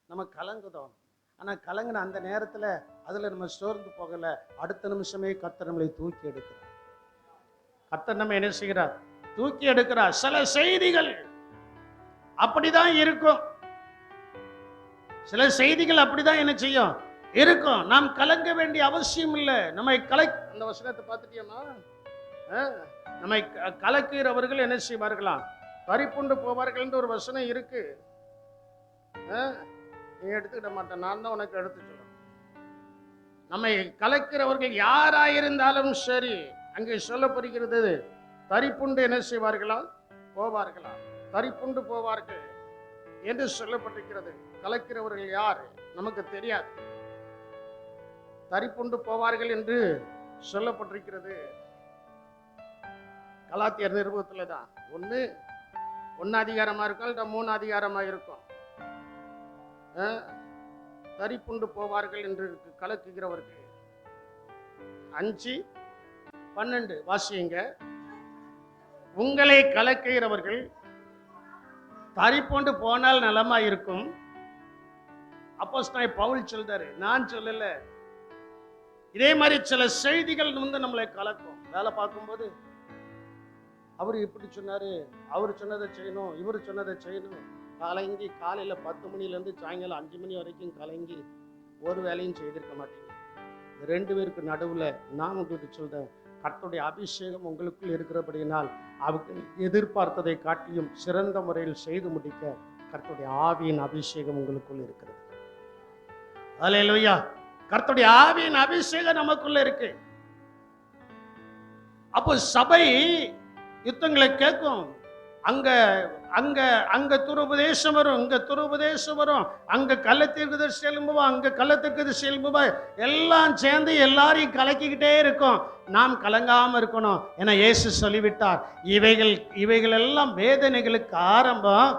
நம்ம கலங்குதோம். ஆனால் கலங்கின அந்த நேரத்தில் அதில் நம்ம சோர்ந்து போகலை. அடுத்த நிமிஷமே கர்த்தர் நம்மளை தூக்கி எடுக்கிறார். கர்த்தர் நம்ம என்ன செய்கிறார்? தூக்கி எடுக்கிறார். சில செய்திகள் அப்படிதான் இருக்கும். சில செய்திகள் அப்படிதான் என்ன செய்யும்? இருக்கும். நாம் கலங்க வேண்டிய அவசியம் இல்லை. நம்மை அந்த வசனத்தை பார்த்துட்டியம்மா, நம்மை கலக்குகிறவர்கள் என்ன செய்வார்களாம்? பறிப்புண்டு போவார்கள் என்று ஒரு வசனம் இருக்கு. நீ எடுத்துக்கிட மாட்டேன், நான் தான் உனக்கு எடுத்து சொல்றேன். நம்மை கலக்கிறவர்கள் யாராயிருந்தாலும் சரி, அங்கே சொல்லப்படுகிறது, தரிப்புண்டு என்ன செய்வார்களா? போவார்களா? தரிப்புண்டு போவார்கள் என்று சொல்லப்பட்டிருக்கிறது. கலக்கிறவர்கள் யார் நமக்கு தெரியாது. தரிப்புண்டு போவார்கள் என்று சொல்லப்பட்டிருக்கிறது. கலாத்தியர் நிருபத்துல தான் 1 அதிகாரமா இருக்கும், இல்லை 3 அதிகாரமா இருக்கும். தரிப்புண்டு போவார்கள் என்று கலக்குகிறவர்கள். 5:12 வாசியுங்க. உங்களை கலக்குகிறவர்கள் தரிப்புண்டு போனால் நலமா இருக்கும். அப்போஸ்தலன் பவுல் சொல்றாரு, நான் சொல்லல. இதே மாதிரி சில செய்திகள் நம்மளை கலக்கும். வேலை பார்க்கும்போது அவர் இப்படி சொன்னாரு, அவர் சொன்னதை செய்யணும், இவர் சொன்னதை செய்யணும். கலங்கி காலையில் 10 மணிலேருந்து சாயங்காலம் 5 மணி வரைக்கும் கலங்கி ஒரு வேலையும் செய்திருக்க மாட்டீங்க. இந்த 2 பேருக்கு நடுவில் நான் உங்களுக்கு சொல்றேன், கர்த்தருடைய அபிஷேகம் உங்களுக்குள் இருக்கிறபடியினால் அவர்கள் எதிர்பார்த்ததை காட்டியும் சிறந்த முறையில் செய்து முடிக்க கர்த்தருடைய ஆவியின் அபிஷேகம் உங்களுக்குள் இருக்கிறது. அல்லேலூயா. கர்த்தருடைய ஆவியின் அபிஷேகம் நமக்குள்ள இருக்கு. அப்போ சபை யுத்தங்களை கேட்கும். அங்க அங்க அங்க துருபதேசம் வரும், இங்க துருபதேசம் வரும், அங்க கள்ளத்திற்கு செல்லும்பா, அங்க கள்ளத்திற்கு செல்லும்பா, எல்லாம் சேர்ந்து எல்லாரையும் கலக்கிக்கிட்டே இருக்கும். நாம் கலங்காம இருக்கணும். ஏன்னா இயேசு சொல்லிவிட்டார், இவைகள் எல்லாம் வேதனைகளுக்கு ஆரம்பம்.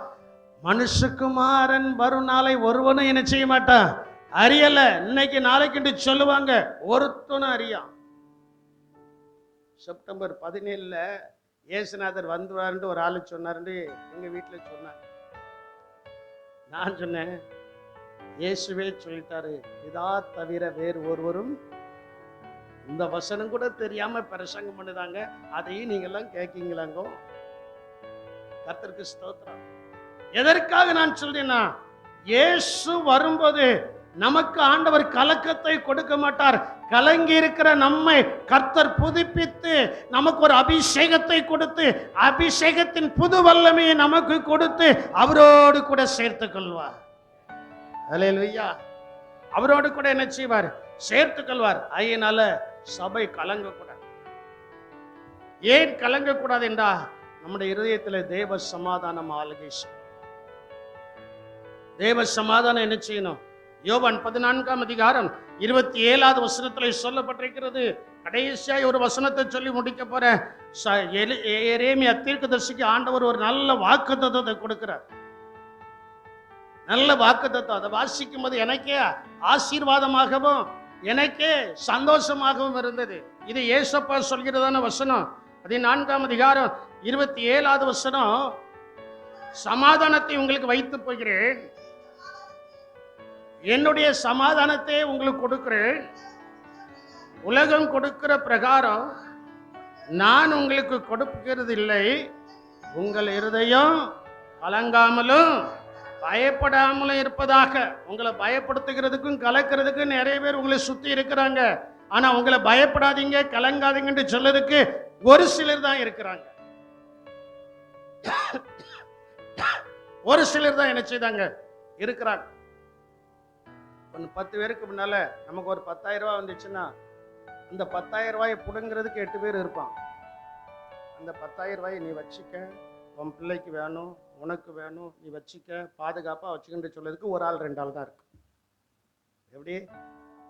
மனுஷகுமாரன் வரும் நாளை ஒருவனும் என்ன செய்ய மாட்டான், அறியல. இன்னைக்கு நாளைக்கு சொல்லுவாங்க, ஒருத்தனும் அறியான். செப்டம்பர் 17 இயேசுநாதர் வந்துவாருன்னு ஒரு ஆளு சொன்னாருன்னு எங்க வீட்டுல சொன்னார். நான் சொன்னேன், இயேசுவே சொல்லிட்டாரு, இதா தவிர வேறு ஒருவரும். இந்த வசனம் கூட தெரியாம பிரசங்கம் பண்ணுதாங்க, அதையும் நீங்க எல்லாம் கேட்கீங்களாங்கோ. கர்த்தருக்கு ஸ்தோத்திரம். எதற்காக நான் சொல்றேன்னா, இயேசு வரும்போது நமக்கு ஆண்டவர் கலக்கத்தை கொடுக்க மாட்டார். கலங்கி இருக்கிற நம்மை கர்த்தர் புதுப்பித்து நமக்கு ஒரு அபிஷேகத்தை கொடுத்து, அபிஷேகத்தின் புது வல்லமையை நமக்கு கொடுத்து அவரோடு கூட சேர்த்துக் கொள்வார். அல்லேலூயா. அவரோடு கூட என்ன செய்வார், சேர்த்துக் கொள்வார். அதனால சபை கலங்கக்கூடாது. ஏன் கலங்கக்கூடாது என்றா, நம்முடைய இருதயத்தில் தேவ சமாதானம் ஆளுகை. தேவ சமாதானம் என்ன செய்யணும்? யோவான் 14 வசனத்தில் சொல்லப்பட்டிருக்கிறது. கடைசியாய் ஒரு வசனத்தை சொல்லி முடிக்க போறேன். எரேமியா தீர்க்கதரிசிக்கு ஆண்டவர் ஒரு நல்ல வாக்குத்தத்தத்தை கொடுக்கிறார். நல்ல வாக்குத்தத்தம். அதை வாசிக்கும் போது எனக்கே ஆசீர்வாதமாகவும் எனக்கே சந்தோஷமாகவும் இருந்தது. இது ஏசப்பா சொல்கிறதான வசனம். 14 வசனம், சமாதானத்தை உங்களுக்கு வைத்து போகிறேன், என்னுடைய சமாதானத்தை உங்களுக்கு கொடுக்கிறேன், உலகம் கொடுக்கிற பிரகாரம் நான் உங்களுக்கு கொடுக்கிறது இல்லை. உங்கள் இருதயம் கலங்காமலும் பயப்படாமலும் இருப்பதாக. உங்களை பயப்படுத்துகிறதுக்கும் கலக்கிறதுக்கும் நிறைய பேர் உங்களை சுத்தி இருக்கிறாங்க. ஆனா உங்களை பயப்படாதீங்க, கலங்காதீங்கன்னு சொல்லதுக்கு ஒரு சிலர் தான் இருக்கிறாங்க. ஒரு சிலர் தான் என்ன செய்தாங்க, இருக்கிறாங்க. 10 பேருக்கு முன்னால நமக்கு ஒரு 10,000 ரூபாய் வந்துச்சுன்னா, அந்த 10,000 ரூபாயை புடுங்கிறதுக்கு 8 பேர் இருப்பான். அந்த 10,000 ரூபாயை நீ வச்சுக்க, உன் பிள்ளைக்கு வேணும், உனக்கு வேணும், நீ வச்சுக்க, பாதுகாப்பாக வச்சுக்கிட்டு சொல்லதுக்கு ஒரு ஆள் 2 ஆள் தான் இருக்கு. எப்படி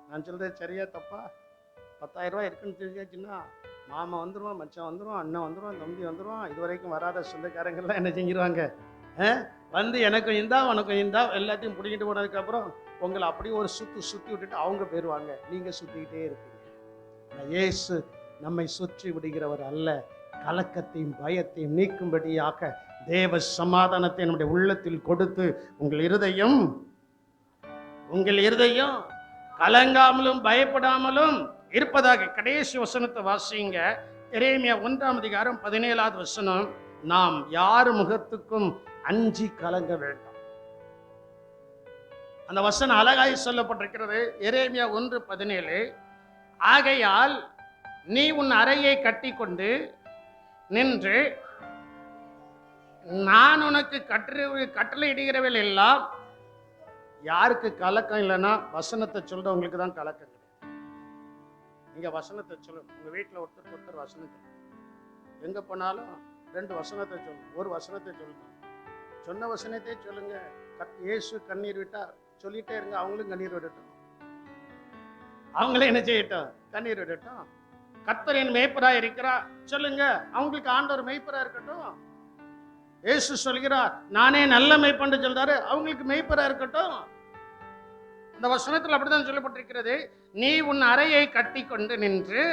நான் சொல்றது சரியா தப்பா? 10,000 ரூபாய் இருக்குன்னு தெரிஞ்சாச்சுன்னா மாமா வந்துடுவான், மச்சான் வந்துடுவான், அண்ணன் வந்துடுவான், தம்பி வந்துடுவான், இது வரைக்கும் வராத சொந்தக்காரங்கள்லாம் என்ன செஞ்சிருவாங்க, வந்து எனக்கும் இந்தா உனக்கும் இந்தா எல்லாத்தையும் பிடிக்கிட்டு போனதுக்கப்புறம் உங்களை அப்படியே ஒரு சுற்றி விட்டுட்டு அவங்க போயிடுவாங்க. நீங்கள் சுற்றிக்கிட்டே இருப்பீங்க. இயேசு நம்மை சுற்றி விடுகிறவர் அல்ல. கலக்கத்தையும் பயத்தையும் நீக்கும்படியாக தேவ சமாதானத்தை நம்முடைய உள்ளத்தில் கொடுத்து உங்கள் இருதயம் கலங்காமலும் பயப்படாமலும் இருப்பதாக. கடைசி வசனத்தை வாசிங்க. எரேமியா 1 வசனம், நாம் யார் முகத்துக்கும் அஞ்சி கலங்க வேண்டாம். அந்த வசனம் அழகாய் சொல்லப்பட்டிருக்கிறது. எரேமியா 1:17, ஆகையால் நீ உன் அறையை கட்டி கொண்டு நின்று நான் உனக்கு கட்டளை இடுகிறவர்கள் எல்லாம். யாருக்கு கலக்கம் இல்லைன்னா வசனத்தை சொல்றவங்களுக்கு தான் கலக்கம் கிடையாது. நீங்க வசனத்தை சொல்லணும். உங்க வீட்டில் ஒருத்தர் வசனத்தை எங்க போனாலும் 2 வசனத்தை சொல்லணும், ஒரு வசனத்தை சொல்லணும். சொன்ன வசனத்தை சொல்லுங்க. இயேசு கண்ணீர் விட்டார், சொல்லிட்டே இருங்க. அவங்களும் கண்ணீர் விடட்டும், அவங்களே என்ன செய்யட்டும், கண்ணீர் விடட்டும். கர்த்தர் என் மேய்ப்பரா இருக்கிறார் சொல்லுங்க, அவங்களுக்கு ஆண்டவர் மேய்ப்பரா இருக்கட்டும். இயேசு சொல்கிறார், நானே நல்ல மேய்ப்பன்னு சொல்றாரு, அவங்களுக்கு மேய்ப்பரா இருக்கட்டும். அந்த வசனத்தில் அப்படிதான் சொல்லப்பட்டிருக்கிறது. நீ உன் அறையை கட்டி கொண்டு நின்று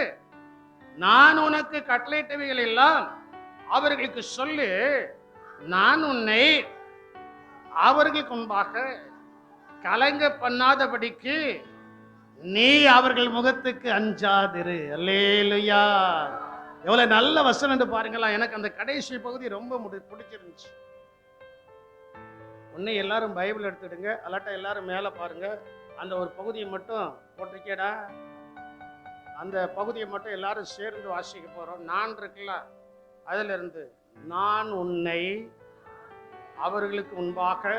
நான் உனக்கு கட்டளையிட்டவைகள் எல்லாம் அவர்களுக்கு சொல்லு, நான் உன்னை அவர்களுக்கு முன்பாக கலங்க பண்ணாதபடிக்கு நீ அவர்கள் முகத்துக்கு அஞ்சாதிரு. அல்லேலூயா. எவ்வளவு நல்ல வசனம் என்று பாருங்களா. எனக்கு அந்த கடைசி பகுதி ரொம்ப பிடிச்சிருந்துச்சு. ஒன்னு எல்லாரும் பைபிள் எடுத்துடுங்க, அல்லாட்டா எல்லாரும் மேல பாருங்க. அந்த ஒரு பகுதியை மட்டும் போட்டிருக்கேடா, அந்த பகுதியை மட்டும் எல்லாரும் சேர்ந்து வாசிக்க போறோம். நான் இருக்குல்ல, அதுல இருந்து, நான் உன்னை அவர்களுக்கு முன்பாக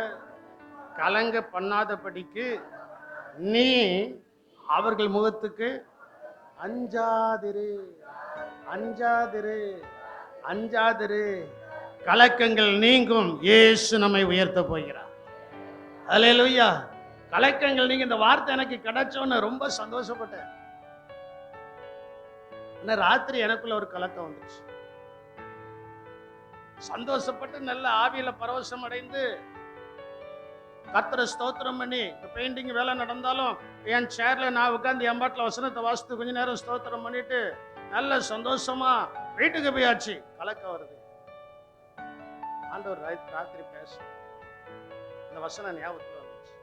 கலங்க பண்ணாதபடிக்கு நீ அவர்கள் முகத்துக்கு அஞ்சாதிரு, அஞ்சாதிரு, அஞ்சாதிரு. கலக்கங்கள் நீங்கும். இயேசு நம்மை உயர்த்த போகிறார். அல்லேலூயா. கலக்கங்கள் நீங்க, இந்த வார்த்தை எனக்கு கிடைச்சோன்னு ரொம்ப சந்தோஷப்பட்டேன். ஆனா ராத்திரி எனக்குள்ள ஒரு கலக்கம் வந்துச்சு. சந்தோஷப்பட்டு நல்ல ஆவியில பரவசம் அடைந்து கர்த்தரை ஸ்தோத்திரம் பண்ணி, பெயிண்டிங் வேலை நடந்தாலும் என் சேர்ல நான் உட்கார்ந்து என் பாட்டில் வசனத்தை வாசித்து கொஞ்ச நேரம் ஸ்தோத்திரம் பண்ணிட்டு நல்ல சந்தோஷமா வீட்டுக்கு போயாச்சு. கலக்கம் வருது. ஆண்டவர் ராத்திரி பேச இந்த வசனம் ஞாபகத்தில் வந்துச்சு.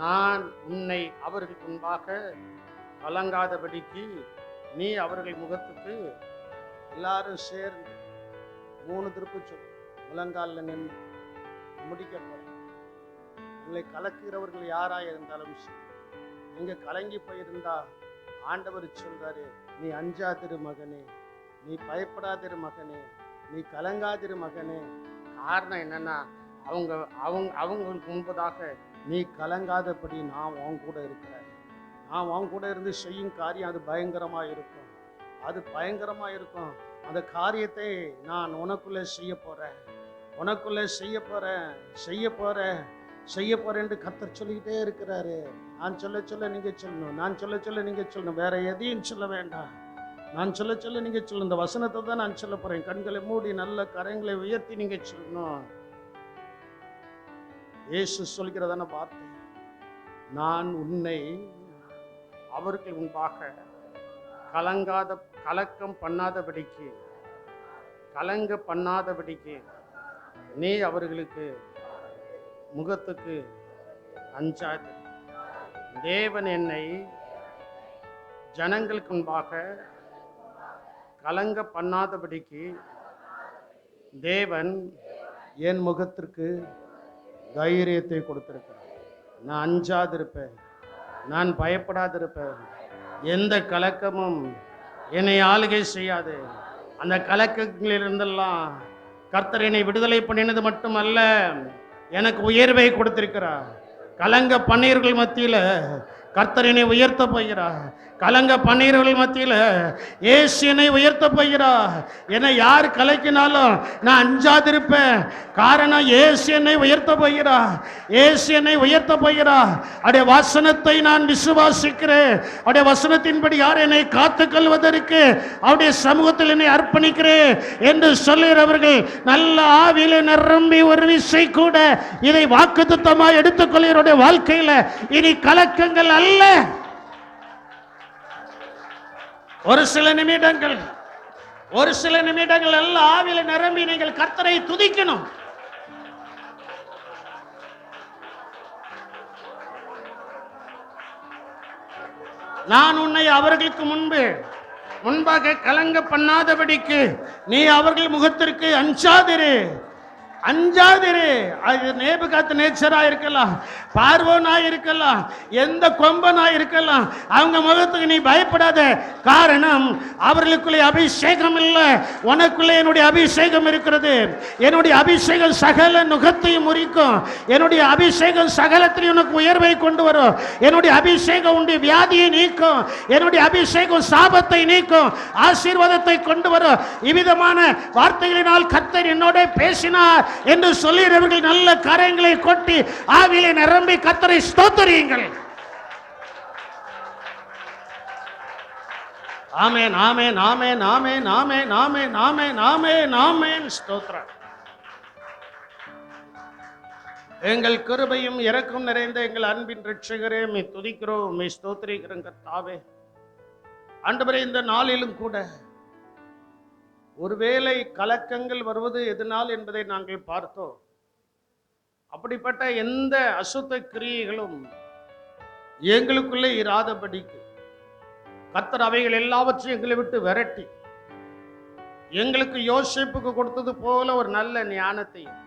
நான் உன்னை அவர்கள் முன்பாக கலங்காதபடிக்கு நீ அவர்கள் முகத்துக்கு எல்லாரும் சேர்ந்து 3 திருப்பு சொல்லு. முழங்காலில் நின்று முடிக்க போறேன். உங்களை கலக்குகிறவர்கள் யாராக இருந்தாலும் சரி, நீங்க கலங்கி போயிருந்தா ஆண்டவர் சொல்றாரு, நீ அஞ்சாதிரு மகனே, நீ பயப்படாதிரு மகனே, நீ கலங்காதிரு மகனே. காரணம் என்னன்னா, அவங்களுக்கு முன்பதாக நீ கலங்காதபடி நான் உன் கூட இருக்கிறேன். நான் உன் கூட இருந்து செய்யும் காரியம் அது பயங்கரமா இருக்கும். அது பயங்கரமா இருக்கும். அந்த காரியத்தை நான் உனக்குள்ளே செய்ய போறேன், உனக்குள்ளே செய்ய போறேன், செய்ய போறேன், செய்ய போறேன்னு கர்த்தர் சொல்லிக்கிட்டே இருக்கிறாரு. நான் சொல்ல சொல்ல நீங்க சொல்லணும், நான் சொல்ல சொல்ல நீங்க சொல்லணும். வேற எதையும் சொல்ல வேண்டாம். நான் சொல்ல சொல்ல நீங்க சொல்லணும். இந்த வசனத்தை தான் நான் சொல்ல போறேன். கண்களை மூடி நல்ல கரங்களை உயர்த்தி நீங்க சொல்லணும். இயேசு சொல்கிறதான வார்த்தை, நான் உன்னை அவர்கள் முன்பாக கலக்கம் பண்ணாதபடிக்கு நீ அவர்களுக்கு முகத்துக்கு அஞ்சாது. தேவன் என்னை ஜனங்களுக்கு முன்பாக கலங்க பண்ணாதபடிக்கு தேவன் என் முகத்திற்கு தைரியத்தை கொடுத்திருக்கிறார். நான் அஞ்சாதிருப்பேன், நான் பயப்படாதிருப்பேன். எந்த கலக்கமும் என்னை ஆளுகை செய்யாது. அந்த கலக்கங்களிலிருந்தெல்லாம் கர்த்தர் என்னை விடுதலை பண்ணினது மட்டுமல்ல, எனக்கு உயர்வை கொடுத்திருக்கிறார். கலங்க பன்னீர்கள் மத்தியில கர்த்தர் என்னை உயர்த்த போகிறார். கலங்க பன்னீர்கள் மத்தியில இயேசு என்னை உயர்த்த போகிறார். என்னை யார் கலக்கினாலும் நான் அஞ்சாதிருப்பேன். காரணம், இயேசு என்னை உயர்த்த போகிறார். இயேசு என்னை உயர்த்த போகிறார். அவருடைய வசனத்தை நான் விசுவாசிக்கிறேன். அவருடைய வசனத்தின்படி யார் என்னை காத்துக்கொள்வதற்கு அவருடைய சமூகத்தில் என்னை அர்ப்பணிக்கிறேன் என்று சொல்லுகிறவர்கள் நல்ல ஆவியில நிரம்பி ஒரு விசை கூட இதை வாக்குத்தத்தமாக எடுத்துக்கொள்கிறவருடைய வாழ்க்கையில இனி கலக்கங்கள் அல்ல. ஒரு சில நிமிடங்கள் அல்ல, ஆவியில நிரம்பி நீங்கள் கர்த்தரை துதிக்கணும். நான் உன்னை அவர்களுக்கு முன்பாக கலங்க பண்ணாதபடிக்கு நீ அவர்கள் முகத்திற்கு அஞ்சாதிரு. அது நேபுகாத்நேச்சரா இருக்கலாம், பார்வோனா இருக்கலாம், எந்த கொம்பனா இருக்கலாம், அவங்க முகத்துக்கு நீ பயப்படாத. காரணம், அவர்களுக்குள்ளே அபிஷேகம் இல்லை, உனக்குள்ளே என்னுடைய அபிஷேகம் இருக்கிறது. என்னுடைய அபிஷேகம் சகல நுகத்தையும் முறிக்கும். என்னுடைய அபிஷேகம் சகலத்திலையும் உனக்கு உயர்வை கொண்டு வரும். என்னுடைய அபிஷேகம் உன்னுடைய வியாதியை நீக்கும். என்னுடைய அபிஷேகம் சாபத்தை நீக்கும், ஆசீர்வாதத்தை கொண்டு வரும். இவ்விதமான வார்த்தைகளினால் கர்த்தர் என்னோட பேசினார் என்று சொல்லுகிறவர்கள் நல்ல கரங்களை கொட்டி ஆவியிலே நிரம்பி கர்த்தரை ஸ்தோத்திரியுங்கள். ஆமென், ஆமென், ஆமென், ஆமென், ஆமென், ஆமென், ஆமென், ஆமென், ஆமென். ஸ்தோத்திரம். எங்கள் கிருபையும் இரக்கம் நிறைந்த எங்கள் அன்பின் இரட்சகரே, மே துதிக்கிறோம், மே ஸ்தோத்திரிக்கிறோம் கர்த்தாவே. ஆண்டவரே, இந்த நாளிலும் கூட ஒருவேளை கலக்கங்கள் வருவது எதனால் என்பதை நாங்கள் பார்த்தோம். அப்படிப்பட்ட எந்த அசுத்த கிரியைகளும் எங்களுக்குள்ளே இராதபடிக்கு கர்த்தர் அவைகள் எல்லாவற்றையும் எங்களை விட்டு விரட்டி, எங்களுக்கு யோசேப்புக்கு கொடுத்தது போல ஒரு நல்ல ஞானத்தையும்,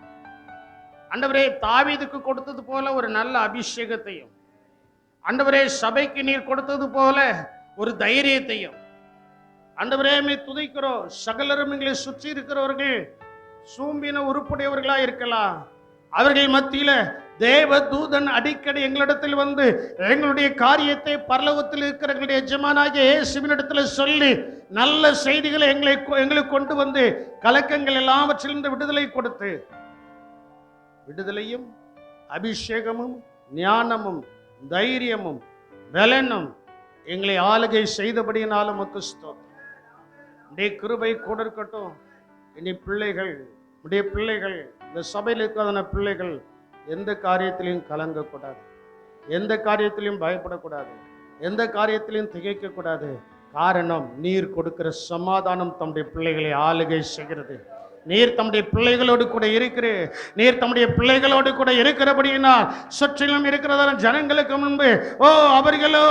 ஆண்டவரே தாவீதுக்கு கொடுத்தது போல ஒரு நல்ல அபிஷேகத்தையும், ஆண்டவரே சபைக்கு நீர் கொடுத்தது போல ஒரு தைரியத்தையும், ஆண்டவரே மே துதிக்கிறோம். சகலரும் எங்களை சுற்றி இருக்கிறவர்கள் சூம்பின உருப்புடையவர்களா இருக்கலாம், அவர்கள் மத்தியில தேவ தூதன் அடிக்கடி எங்களிடத்தில் வந்து எங்களுடைய காரியத்தை பரலோகத்தில் இருக்கிற எங்களுடைய எஜமானாகிய இயேசுவினிடத்தில் சொல்லி நல்ல செய்திகளை எங்களுக்கு கொண்டு வந்து கலக்கங்கள் எல்லாவற்றிலிருந்து விடுதலை கொடுத்து விடுதலையும் அபிஷேகமும் ஞானமும் தைரியமும் பலனும் எங்களை ஆளுகை செய்தபடியினாலும் உமக்கு ஸ்தோத்திரம். உடைய கிருபை கூட இருக்கட்டும். இனி பிள்ளைகள், உடைய பிள்ளைகள், இந்த சபையில் இருக்கிறதான பிள்ளைகள் எந்த காரியத்திலையும் கலங்கக்கூடாது, எந்த காரியத்திலையும் பயப்படக்கூடாது, எந்த காரியத்திலையும் திகைக்கக்கூடாது. காரணம், நீர் கொடுக்கிற சமாதானம் தம்முடைய பிள்ளைகளை ஆளுகை செய்கிறது. நீர் தம்முடைய பிள்ளைகளோடு கூட இருக்கிறேன். நீர் தம்முடைய பிள்ளைகளோடு கூட இருக்கிறபடியினால் சுற்றிலும் இருக்கிறதான ஜனங்களுக்கு முன்பு அவர்களோ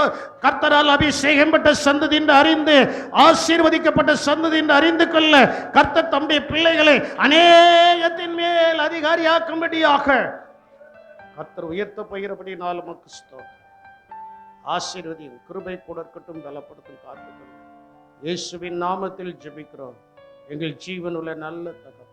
கர்த்தரால் அபிஷேகம் பெற்ற சந்ததி என்று அறிந்து ஆசீர்வதிக்கப்பட்ட சந்ததி என்று அறிந்து கொள்ள கர்த்தர் தம்முடைய பிள்ளைகளை அநேகத்தின் மேல் அதிகாரியாக்கும்படியாக கர்த்தர் உயர்த்த போகிறபடினால் உமக்கு ஸ்தோத்திரம். ஆசீர்வதியும், கிருபை கூட இருக்கட்டும், பலப்படுத்தும், காத்துக்கொள்ளும். இயேசுவின் நாமத்தில் ஜெபிக்கிறோம் எங்கள் ஜீவனுள்ள நல்ல தகப்பனே.